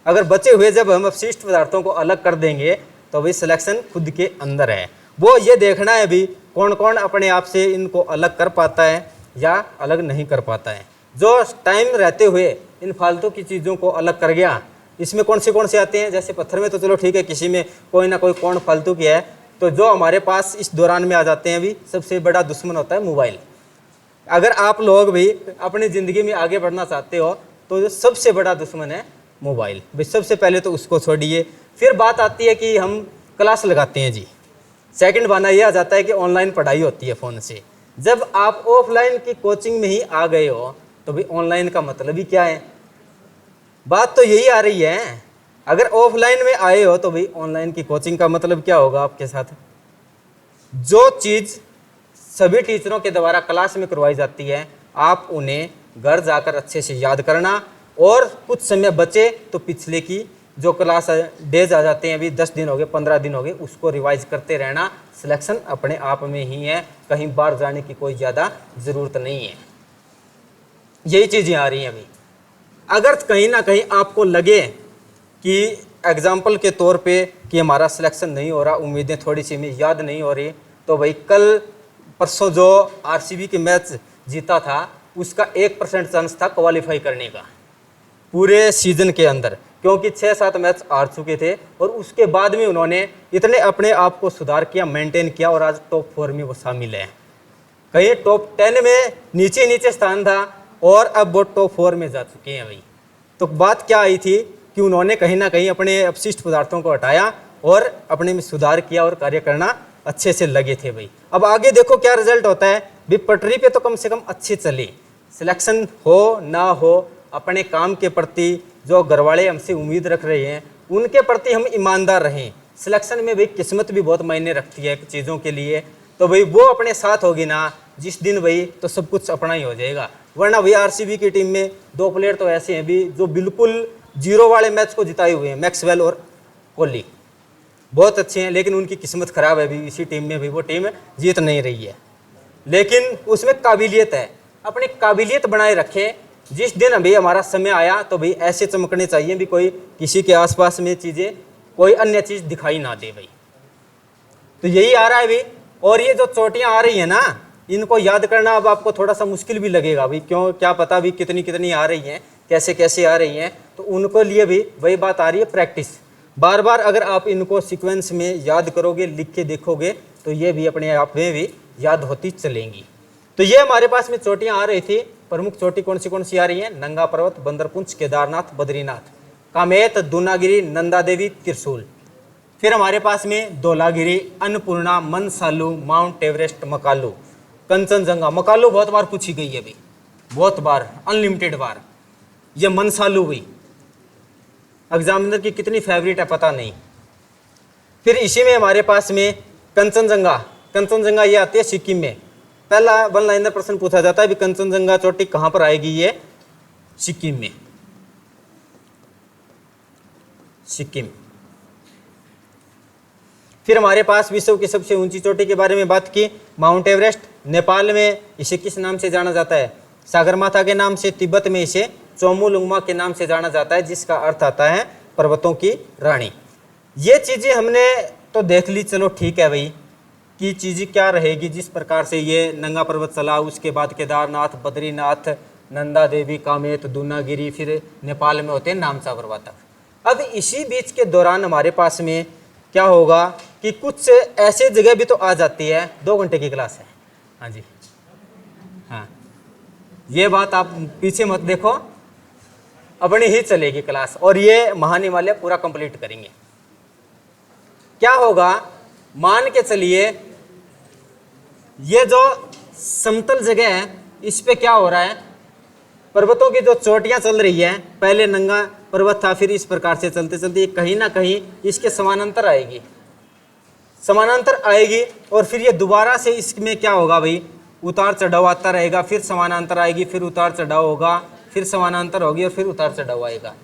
अगर बचे हुए जब हम अपशिष्ट पदार्थों को अलग कर देंगे तो भाई सिलेक्शन खुद के अंदर है। वो ये देखना है भी कौन कौन अपने आप से इनको अलग कर पाता है या अलग नहीं कर पाता है। जो टाइम रहते हुए इन फालतू की चीज़ों को अलग कर गया, इसमें कौन से आते हैं, जैसे पत्थर में तो चलो ठीक है, किसी में कोई ना कोई कौन फालतू की है, तो जो हमारे पास इस दौरान में आ जाते हैं अभी सबसे बड़ा दुश्मन होता है मोबाइल। अगर आप लोग भी अपनी ज़िंदगी में आगे बढ़ना चाहते हो तो जो सबसे बड़ा दुश्मन है मोबाइल, भाई सबसे पहले तो उसको छोड़िए। फिर बात आती है कि हम क्लास लगाते हैं जी, सेकंड बहाना ये आ जाता है कि ऑनलाइन पढ़ाई होती है फ़ोन से। जब आप ऑफलाइन की कोचिंग में ही आ गए हो तो भाई ऑनलाइन का मतलब ही क्या है? बात तो यही आ रही है। अगर ऑफलाइन में आए हो तो भाई ऑनलाइन की कोचिंग का मतलब क्या होगा आपके साथ? जो चीज़ सभी टीचरों के द्वारा क्लास में करवाई जाती है, आप उन्हें घर जाकर अच्छे से याद करना, और कुछ समय बचे तो पिछले की जो क्लास डेज आ जाते हैं, अभी 10 दिन हो गए, 15 दिन हो गए, उसको रिवाइज करते रहना। सिलेक्शन अपने आप में ही है, कहीं बाहर जाने की कोई ज़्यादा ज़रूरत नहीं है। यही चीज़ें आ रही हैं अभी। अगर कहीं ना कहीं आपको लगे कि एग्जाम्पल के तौर पे कि हमारा सिलेक्शन नहीं हो रहा, उम्मीदें थोड़ी सी हमें याद नहीं हो रही, तो भाई कल परसों जो आरसीबी के मैच जीता था उसका 1% चांस था क्वालिफाई करने का पूरे सीजन के अंदर, क्योंकि 6-7 मैच हार चुके थे और उसके बाद में उन्होंने इतने अपने आप को सुधार किया, मेंटेन किया, और आज टॉप 4 में वो शामिल है। कहीं टॉप 10 में नीचे स्थान था और अब वो टॉप 4 में जा चुके हैं भाई। तो बात क्या आई थी कि उन्होंने कहीं ना कहीं अपने अपशिष्ट पदार्थों को हटाया और अपने में सुधार किया और कार्य करना अच्छे से लगे थे भाई। अब आगे देखो क्या रिजल्ट होता है भाई, पटरी पे तो कम से कम अच्छे चले, सिलेक्शन हो ना हो, अपने काम के प्रति जो घरवाले हमसे उम्मीद रख रहे हैं उनके प्रति हम ईमानदार रहें। सिलेक्शन में भाई किस्मत भी बहुत मायने रखती है चीज़ों के लिए, तो भाई वो अपने साथ होगी ना जिस दिन भाई, तो सब कुछ अपना ही हो जाएगा। वरना भाई आरसीबी की टीम में 2 प्लेयर तो ऐसे हैं भी जो बिल्कुल जीरो वाले मैच को जिताए हुए हैं, मैक्सवेल और कोहली बहुत अच्छे हैं, लेकिन उनकी किस्मत खराब है भी, इसी टीम में भी वो टीम जीत नहीं रही है। लेकिन उसमें काबिलियत है, अपनी काबिलियत बनाए रखें। जिस दिन अभी हमारा समय आया तो भाई ऐसे चमकने चाहिए भी कोई किसी के आसपास में चीज़ें, कोई अन्य चीज़ दिखाई ना दे भाई। तो यही आ रहा है भाई। और ये जो चोटियां आ रही है ना, इनको याद करना अब आपको थोड़ा सा मुश्किल भी लगेगा भाई, क्यों क्या पता भी कितनी कितनी आ रही हैं, कैसे कैसे आ रही हैं। तो उनको लिए भी वही बात आ रही है, प्रैक्टिस बार बार अगर आप इनको सीक्वेंस में याद करोगे, लिख के देखोगे, तो ये भी अपने आप में भी याद होती चलेंगी। तो ये हमारे पास में चोटियां आ रही थी। प्रमुख चोटी कौन सी आ रही हैं? नंगा पर्वत, बंदरपुंछ, केदारनाथ, बद्रीनाथ, कामेत, दूनागिरी, नंदा देवी, त्रिशूल। फिर हमारे पास में धौलागिरी, अन्नपूर्णा, मनसालू, माउंट एवरेस्ट, मकालू, कंचनजंगा। मकालू बहुत बार पूछी गई है भाई, बहुत बार, अनलिमिटेड बार। ये मनसालू हुई, एग्जामिनर की कितनी फेवरेट है पता नहीं। फिर इसी में हमारे पास में कंचनजंगा। कंचनजंगा ये आती है सिक्किम में। पहला वन लाइनर प्रश्न पूछा जाता है भी कंचनजंगा चोटी कहां पर आएगी? ये सिक्किम में, सिक्किम। फिर हमारे पास विश्व की सबसे ऊंची चोटी के बारे में बात की, माउंट एवरेस्ट। नेपाल में इसे किस नाम से जाना जाता है? सागरमाथा के नाम से। तिब्बत में इसे चोमुलुंगमा के नाम से जाना जाता है, जिसका अर्थ आता है पर्वतों की रानी। ये चीजें हमने तो देख ली, चलो ठीक है भाई, कि चीज़ें क्या रहेगी। जिस प्रकार से ये नंगा पर्वत चला, उसके बाद केदारनाथ, बद्रीनाथ, नंदा देवी, कामेत, दूनागिरी, फिर नेपाल में होते हैं नामचा पर्वत। अब इसी बीच के दौरान हमारे पास में क्या होगा कि कुछ ऐसे जगह भी तो आ जाती है। 2 घंटे की क्लास है, हाँ जी, हाँ, ये बात आप पीछे मत देखो, अपनी ही चलेगी क्लास, और ये महान हिमालय पूरा कंप्लीट करेंगे। क्या होगा, मान के चलिए ये जो समतल जगह है, इस पे क्या हो रहा है, पर्वतों की जो चोटियां चल रही है, पहले नंगा पर्वत था, फिर इस प्रकार से चलते चलते कहीं ना कहीं इसके समानांतर आएगी, समानांतर आएगी, और फिर ये दोबारा से इसमें क्या होगा भाई, उतार चढ़ाव आता रहेगा, फिर समानांतर आएगी, फिर उतार चढ़ाव होगा, फिर समानांतर होगी, और फिर उतार चढ़ाव आएगा।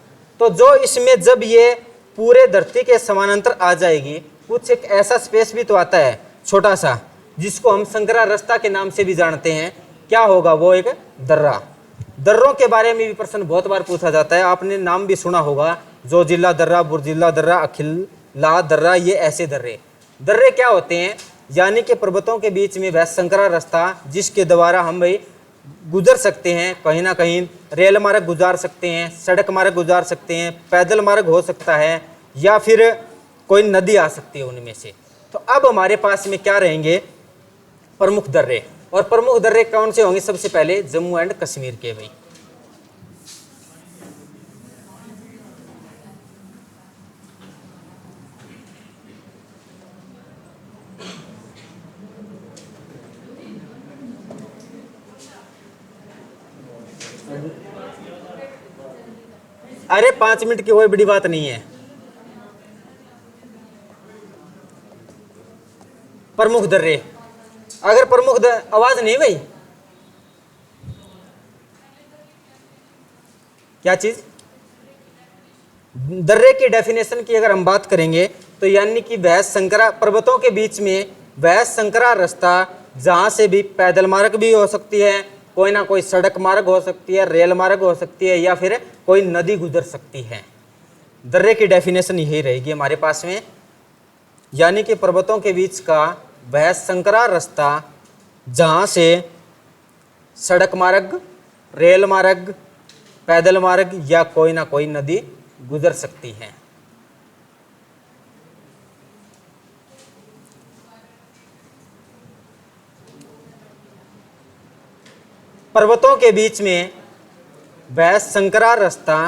तो जो इसमें जब ये पूरे धरती के समानांतर आ जाएगी, कुछ एक ऐसा स्पेस भी तो आता है छोटा सा, जिसको हम संकरा रास्ता के नाम से भी जानते हैं। क्या होगा वो? एक दर्रा। दर्रों के बारे में भी प्रश्न बहुत बार पूछा जाता है, आपने नाम भी सुना होगा, जो जिला दर्रा, बुरजिला दर्रा, अखिला दर्रा, ये ऐसे दर्रे। दर्रे क्या होते हैं? यानी कि पर्वतों के बीच में वह संकरा रास्ता जिसके द्वारा हम भाई गुजर सकते हैं, कहीं ना कहीं रेल मार्ग गुजार सकते हैं, सड़क मार्ग गुजार सकते हैं, पैदल मार्ग हो सकता है, या फिर कोई नदी आ सकती है उनमें से। तो अब हमारे पास में क्या रहेंगे? प्रमुख दर्रे। और प्रमुख दर्रे कौन से होंगे? सबसे पहले जम्मू एंड कश्मीर के भाई। अरे 5 मिनट की कोई बड़ी बात नहीं है। प्रमुख दर्रे, अगर प्रमुख आवाज नहीं भाई, क्या चीज? दर्रे की डेफिनेशन की अगर हम बात करेंगे तो यानी कि वह संकरा पर्वतों के बीच में वह संकरा रास्ता जहां से भी पैदल मार्ग भी हो सकती है, कोई ना कोई सड़क मार्ग हो सकती है, रेल मार्ग हो सकती है, या फिर कोई नदी गुजर सकती है। दर्रे की डेफिनेशन यही रहेगी हमारे पास में, यानी कि पर्वतों के बीच का वह संकरा रास्ता जहां से सड़क मार्ग, रेल मार्ग, पैदल मार्ग या कोई ना कोई नदी गुजर सकती है। पर्वतों के बीच में वह संकरा रास्ता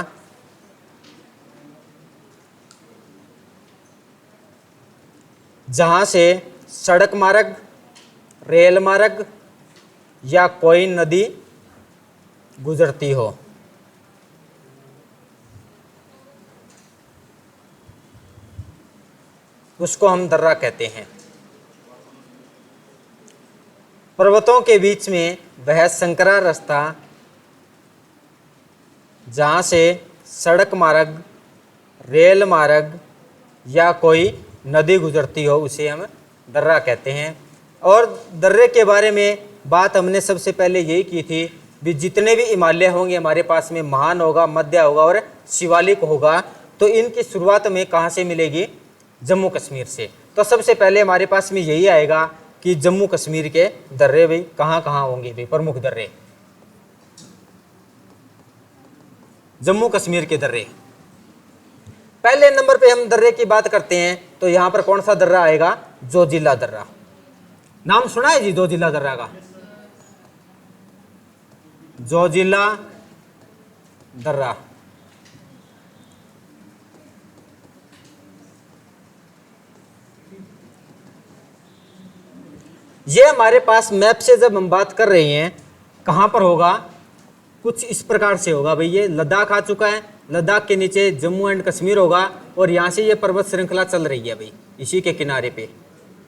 जहां से सड़क मार्ग, रेल मार्ग या कोई नदी गुजरती हो। उसको हम दर्रा कहते हैं। पर्वतों के बीच में वह संकरा रास्ता जहाँ से सड़क मार्ग, रेल मार्ग या कोई नदी गुजरती हो उसे हम दर्रा कहते हैं। और दर्रे के बारे में बात हमने सबसे पहले यही की थी भी जितने भी हिमालय होंगे हमारे पास में, महान होगा, मध्य होगा और शिवालिक होगा, तो इनकी शुरुआत में कहाँ से मिलेगी? जम्मू कश्मीर से। तो सबसे पहले हमारे पास में यही आएगा कि जम्मू कश्मीर के दर्रे भाई कहाँ कहाँ होंगे भाई, प्रमुख दर्रे, जम्मू कश्मीर के दर्रे। पहले नंबर पे हम दर्रे की बात करते हैं तो यहाँ पर कौन सा दर्रा आएगा? जोजिला दर्रा। नाम सुना है जी जोजिला दर्रा का? जोजिला दर्रा ये हमारे पास मैप से जब हम बात कर रहे हैं कहाँ पर होगा, कुछ इस प्रकार से होगा भाई। ये लद्दाख आ चुका है, लद्दाख के नीचे जम्मू एंड कश्मीर होगा और यहाँ से ये पर्वत श्रृंखला चल रही है भाई, इसी के किनारे पे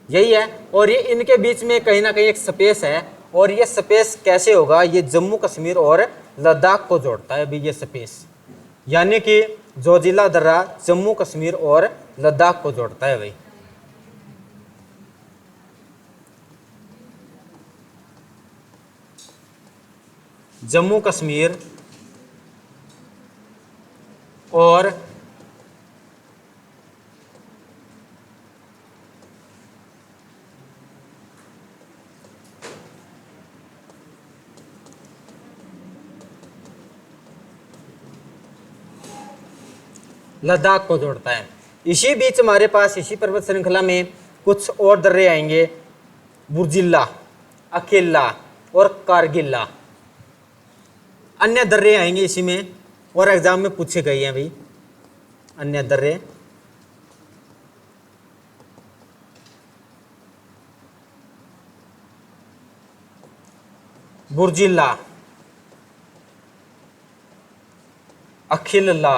यही है। और ये इनके बीच में कहीं ना कहीं एक स्पेस है, और ये स्पेस कैसे होगा? ये जम्मू कश्मीर और लद्दाख को जोड़ता है भाई ये स्पेस, यानी कि जोजिला दर्रा जम्मू कश्मीर और लद्दाख को जोड़ता है भाई। जम्मू कश्मीर और लद्दाख को जोड़ता है। इसी बीच हमारे पास इसी पर्वत श्रृंखला में कुछ और दर्रे आएंगे, बुर्जिल्ला, अकेला और कारगिल्ला, अन्य दर्रे आएंगे इसी में, और एग्जाम में पूछे गए हैं भाई अन्य दर्रे। बुर्जिल्ला, अखिल्ला,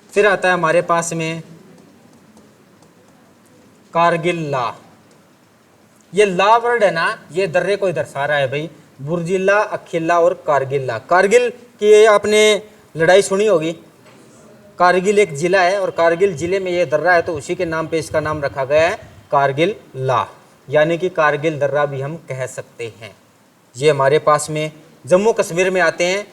फिर आता है हमारे पास में कारगिल्ला। ये ला वर्ड है ना, ये दर्रे को दर्शा रहा है भाई, बुर्जिल्ला, अखिल्ला और कारगिल्ला। कारगिल की आपने लड़ाई सुनी होगी, कारगिल एक जिला है और कारगिल जिले में ये दर्रा है, तो उसी के नाम पे इसका नाम रखा गया है कारगिल ला, यानी कि कारगिल दर्रा भी हम कह सकते हैं। ये हमारे पास में जम्मू कश्मीर में आते हैं,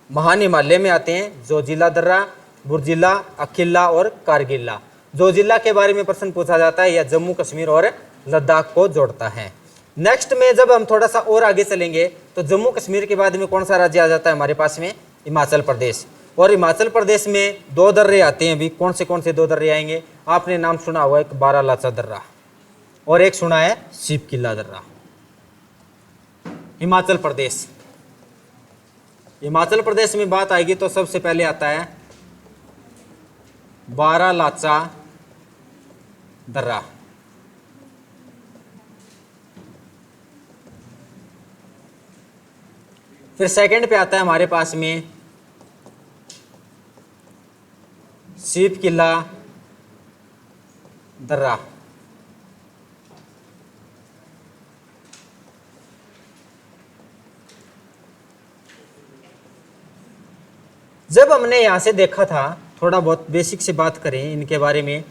महान हिमालय में आते हैं, जोजिला दर्रा, बुर्जिल्ला, अखिल्ला और कारगिल्ला। जोजिला के बारे में प्रश्न पूछा जाता है, या जम्मू कश्मीर और लद्दाख को जोड़ता है। नेक्स्ट में जब हम थोड़ा सा और आगे चलेंगे तो जम्मू कश्मीर के बाद में कौन सा राज्य आ जाता है हमारे पास में? हिमाचल प्रदेश। और हिमाचल प्रदेश में दो दर्रे आते हैं भी, कौन से दो दर्रे आएंगे? आपने नाम सुना हुआ, एक बारालाचा दर्रा और एक सुना है शिव किला दर्रा। हिमाचल प्रदेश, हिमाचल प्रदेश में बात आएगी तो सबसे पहले आता है बारालाचा दर्रा। फिर सेकंड पे आता है हमारे पास में शिव किला दर्रा। जब हमने यहां से देखा था, थोड़ा बहुत बेसिक से बात करें इनके बारे में,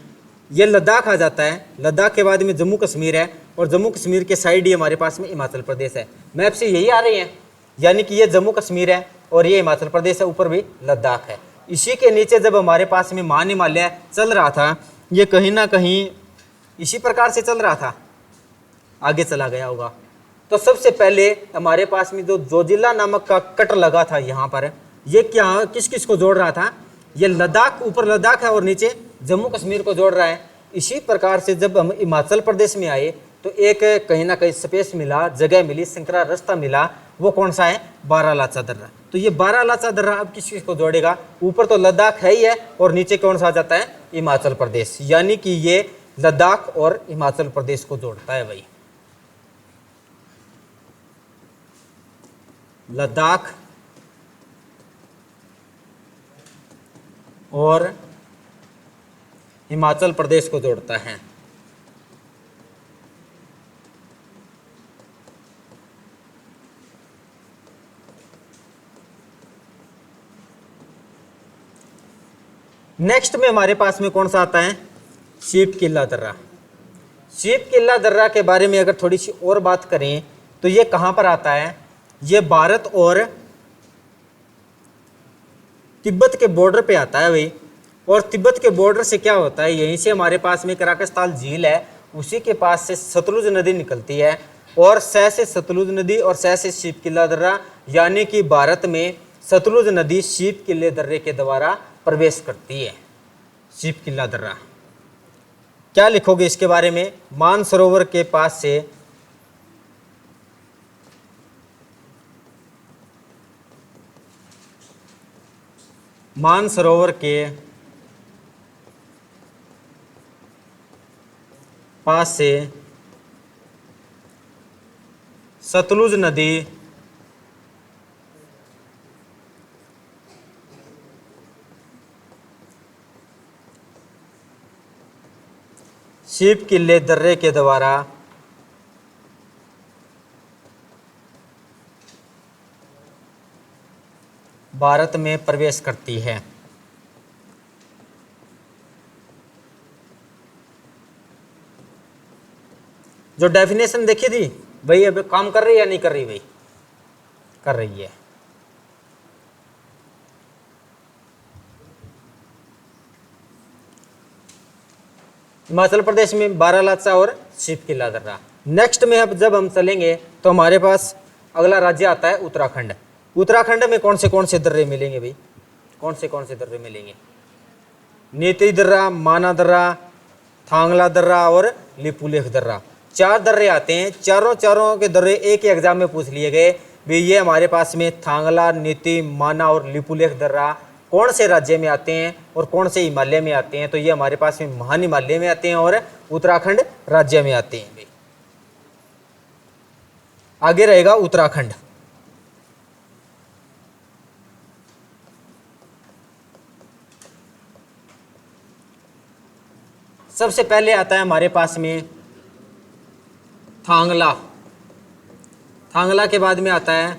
ये लद्दाख आ जाता है, लद्दाख के बाद में जम्मू कश्मीर है और जम्मू कश्मीर के साइड ही हमारे पास में हिमाचल प्रदेश है। मैप से यही आ रही है, यानी कि ये जम्मू कश्मीर है और ये हिमाचल प्रदेश है, ऊपर भी लद्दाख है। इसी के नीचे जब हमारे पास में महान हिमालय चल रहा था, ये कहीं ना कहीं इसी प्रकार से चल रहा था, आगे चला गया होगा। तो सबसे पहले हमारे पास में जो जोजिला नामक का कट लगा था यहाँ पर, ये क्या किस किस को जोड़ रहा था? ये लद्दाख, ऊपर लद्दाख है और नीचे जम्मू कश्मीर को जोड़ रहा है। इसी प्रकार से जब हम हिमाचल प्रदेश में आए तो एक कहीं ना कहीं स्पेस मिला, जगह मिली, संकरा रास्ता मिला, वो कौन सा है, बारालाचा दर्रा। तो ये बारालाचा दर्रा अब किस किस को जोड़ेगा, ऊपर तो लद्दाख है ही है और नीचे कौन सा आ जाता है, हिमाचल प्रदेश, यानी कि ये लद्दाख और हिमाचल प्रदेश को जोड़ता है भाई। लद्दाख और हिमाचल प्रदेश को जोड़ता है। नेक्स्ट में हमारे पास में कौन सा आता है, शीप किला दर्रा। शीप किला दर्रा के बारे में अगर थोड़ी सी और बात करें तो ये कहाँ पर आता है, ये भारत और तिब्बत के बॉर्डर पे आता है भाई। और तिब्बत के बॉर्डर से क्या होता है, यहीं से हमारे पास में कराकस्ताल झील है, उसी के पास से सतलुज नदी निकलती है और सह से सतलुज नदी और सह से शीप किला दर्रा, यानी कि भारत में सतलुज नदी शीप किले दर्रे के द्वारा प्रवेश करती है। शीप किला दर्रा क्या लिखोगे इसके बारे में, मानसरोवर के पास से मानसरोवर के पास से सतलुज नदी शीप किले दर्रे के द्वारा भारत में प्रवेश करती है। जो डेफिनेशन देखी थी भाई, अब काम कर रही है या नहीं कर रही भाई, कर रही है। हिमाचल प्रदेश में बारालाचा और शीप किला दर्रा। नेक्स्ट में अब जब हम चलेंगे तो हमारे पास अगला राज्य आता है उत्तराखंड। उत्तराखंड में कौन से दर्रे मिलेंगे भाई, कौन से दर्रे मिलेंगे, नीति दर्रा, माना दर्रा, थांगला दर्रा और लिपुलेख दर्रा। 4 दर्रे आते हैं, चारों के दर्रे एक ही एग्जाम में पूछ लिए गए भाई। ये हमारे पास में थांगला, नीति, माना और लिपुलेख दर्रा कौन से राज्य में आते हैं और कौन से हिमालय में आते हैं, तो ये हमारे पास में महान हिमालय में आते हैं और उत्तराखंड राज्य में आते हैं भाई। आगे रहेगा उत्तराखंड। सबसे पहले आता है हमारे पास में थांगला, थांगला के बाद में आता है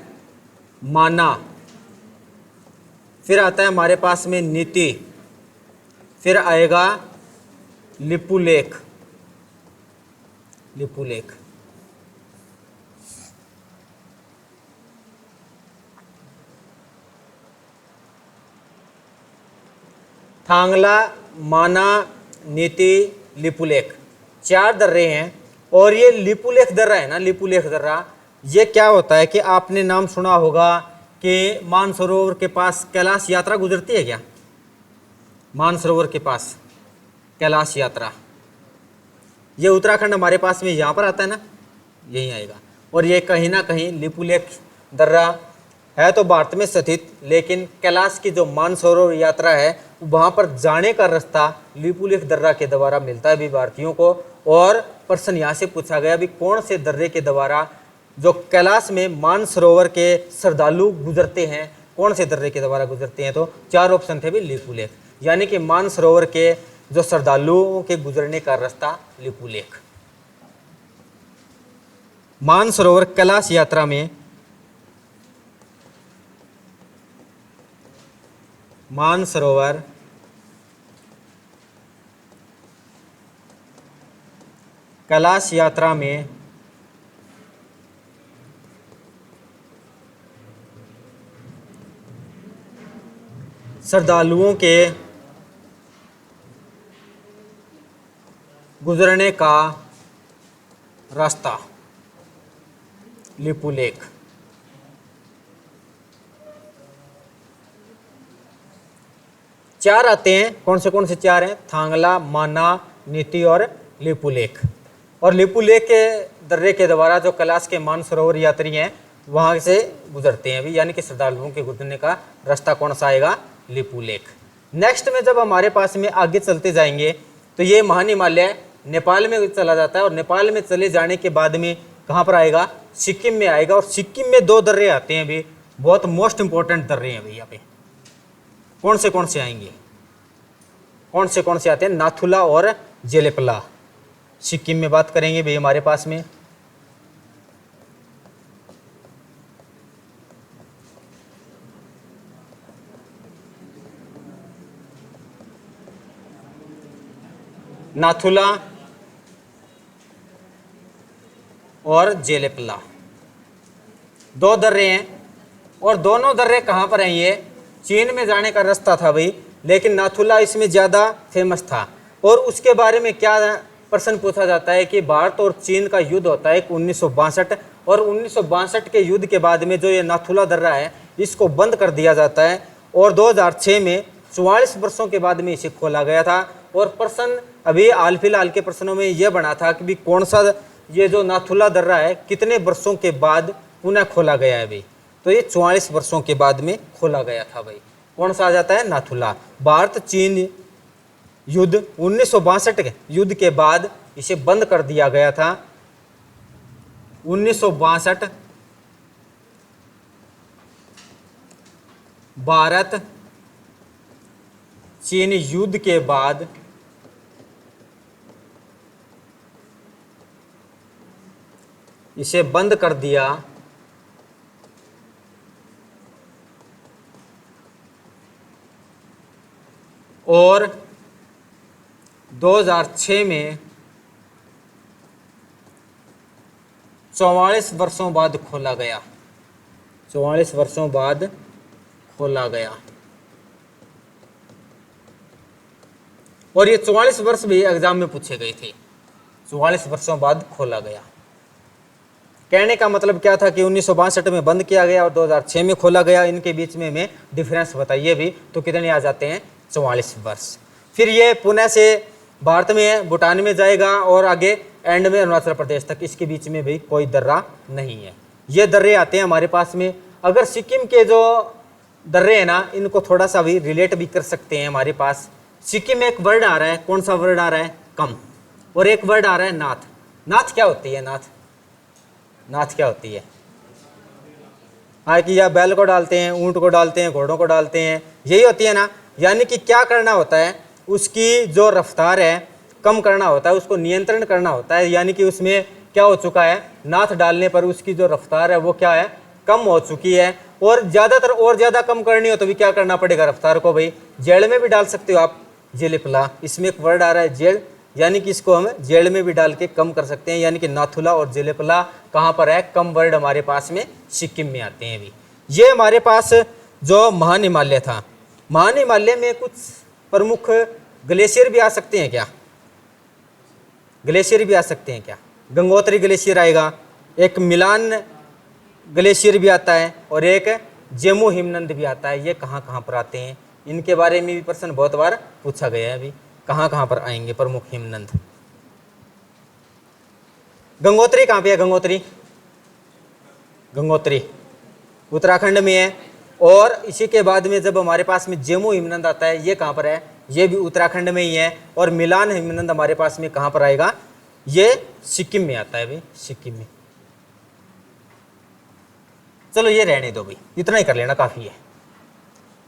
माना, फिर आता है हमारे पास में नीति, फिर आएगा लिपुलेख। लिपुलेख थांगला, माना, नीति, लिपुलेख 4 दर्रे हैं। और ये लिपुलेख दर्रा है ना, लिपुलेख दर्रा, ये क्या होता है कि आपने नाम सुना होगा कि मानसरोवर के पास कैलाश यात्रा गुजरती है क्या, मानसरोवर के पास कैलाश यात्रा, ये उत्तराखंड हमारे पास में यहाँ पर आता है ना, यहीं आएगा। और ये कहीं ना कहीं लिपुलेख दर्रा है तो भारत में स्थित, लेकिन कैलाश की जो मानसरोवर यात्रा है वहाँ पर जाने का रास्ता लिपुलेख दर्रा के द्वारा मिलता है भी भारतीयों को। और प्रश्न यहाँ से पूछा गया भी कौन से दर्रे के द्वारा जो कैलाश में मानसरोवर के श्रद्धालु गुजरते हैं, कौन से दर्रे के द्वारा गुजरते हैं, तो 4 ऑप्शन थे भी लिपुलेख, यानी कि मानसरोवर के जो श्रद्धालुओं के गुजरने का रास्ता लिपुलेख। मानसरोवर कैलाश यात्रा में मानसरोवर कैलाश यात्रा में श्रद्धालुओं के गुजरने का रास्ता लिपुलेख। चार आते हैं, कौन से 4 हैं, थांगला, माना, नीति और लिपुलेख। और लिपुलेख के दर्रे के द्वारा जो कैलाश के मानसरोवर यात्री हैं वहाँ से गुजरते हैं अभी, यानी कि श्रद्धालुओं के गुजरने का रास्ता कौन सा आएगा, लिपू लेक। नेक्स्ट में जब हमारे पास में आगे चलते जाएंगे तो ये महान हिमालय नेपाल में चला जाता है, और नेपाल में चले जाने के बाद में कहाँ पर आएगा, सिक्किम में आएगा। और सिक्किम में दो दर्रे आते हैं अभी, बहुत मोस्ट इंपॉर्टेंट दर्रे हैं भाई यहाँ पे। कौन से आएंगे, कौन से आते हैं, नाथुला और जेलेपला। सिक्किम में बात करेंगे भाई हमारे पास में। नाथुला और जेलेपला दो दर्रे हैं, और दोनों दर्रे कहाँ पर हैं, ये चीन में जाने का रास्ता था भाई, लेकिन नाथुला इसमें ज़्यादा फेमस था। और उसके बारे में क्या प्रश्न पूछा जाता है कि भारत और चीन का युद्ध होता है 1962, और 1962 के युद्ध के बाद में जो ये नाथुला दर्रा है इसको बंद कर दिया जाता है, और 2006 में 44 वर्षों के बाद में इसे खोला गया था। और प्रश्न अभी हाल फिलहाल के प्रश्नों में यह बना था कि भी कौन सा ये जो नाथुला दर्रा है कितने वर्षों के बाद पुनः खोला गया है भाई, तो ये 44 वर्षों के बाद में खोला गया था भाई। कौन सा आ जाता है, नाथुला। भारत चीन युद्ध 1962 के युद्ध के बाद इसे बंद कर दिया गया था। 1962 भारत चीन युद्ध के बाद इसे बंद कर दिया, और 2006 में 44 वर्षों बाद खोला गया, 44 वर्षों बाद खोला गया। और ये 44 वर्ष भी एग्जाम में पूछे गए थे, 44 वर्षों बाद खोला गया। कहने का मतलब क्या था कि 1962 में बंद किया गया और 2006 में खोला गया, इनके बीच में हमें डिफरेंस बताइए भी, तो कितने आ जाते हैं, 44 वर्ष। फिर ये पुणे से भारत में है, भूटान में जाएगा, और आगे एंड में अरुणाचल प्रदेश तक, इसके बीच में भी कोई दर्रा नहीं है। ये दर्रे आते हैं हमारे पास में। अगर सिक्किम के जो दर्रे हैं ना, इनको थोड़ा सा भी रिलेट भी कर सकते हैं हमारे पास। सिक्किम में एक वर्ड आ रहा है, कौन सा वर्ड आ रहा है, कम, और एक वर्ड आ रहा है नाथ। नाथ क्या होती है, नाथ क्या होती है, हाँ, कि या बैल को डालते हैं, ऊंट को डालते हैं, घोड़ों को डालते हैं, यही होती है ना। यानी कि क्या करना होता है, उसकी जो रफ्तार है कम करना होता है, उसको नियंत्रण करना होता है। यानी कि उसमें क्या हो चुका है, नाथ डालने पर उसकी जो रफ्तार है वो क्या है, कम हो चुकी है। और ज़्यादातर और ज़्यादा कम करनी हो तो भी क्या करना पड़ेगा, रफ्तार को भाई जेल में भी डाल सकते हो आप, जेलेपला। इसमें एक वर्ड आ रहा है जेल, यानी कि इसको हम जेल में भी डाल के कम कर सकते हैं। यानी कि नाथुला और जेलेपला कहाँ पर है, कम वर्ड हमारे पास में सिक्किम में आते हैं भी। ये हमारे पास जो महान हिमालय था, महान हिमालय में कुछ प्रमुख ग्लेशियर भी आ सकते हैं क्या, ग्लेशियर भी आ सकते हैं क्या, गंगोत्री ग्लेशियर आएगा, एक मिलान ग्लेशियर भी आता है, और एक जेमू हिमनंद भी आता है। ये कहाँ पर आते हैं, इनके बारे में भी प्रश्न बहुत बार पूछा गया है अभी, कहाँ पर आएंगे प्रमुख हिमनंद। गंगोत्री कहाँ पे है, गंगोत्री उत्तराखंड में है। और इसी के बाद में जब हमारे पास में जेमू हिमनंद आता है, ये कहाँ पर है, ये भी उत्तराखंड में ही है। और मिलान हिमनंद हमारे पास में कहाँ पर आएगा, ये सिक्किम में आता है भाई, सिक्किम में। चलो ये रहने दो भाई, इतना ही कर लेना काफ़ी है।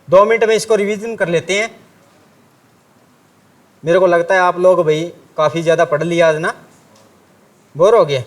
2 मिनट में इसको रिवीजन कर लेते हैं। मेरे को लगता है आप लोग भाई काफ़ी ज़्यादा पढ़ लिया आज ना, बोर हो गए।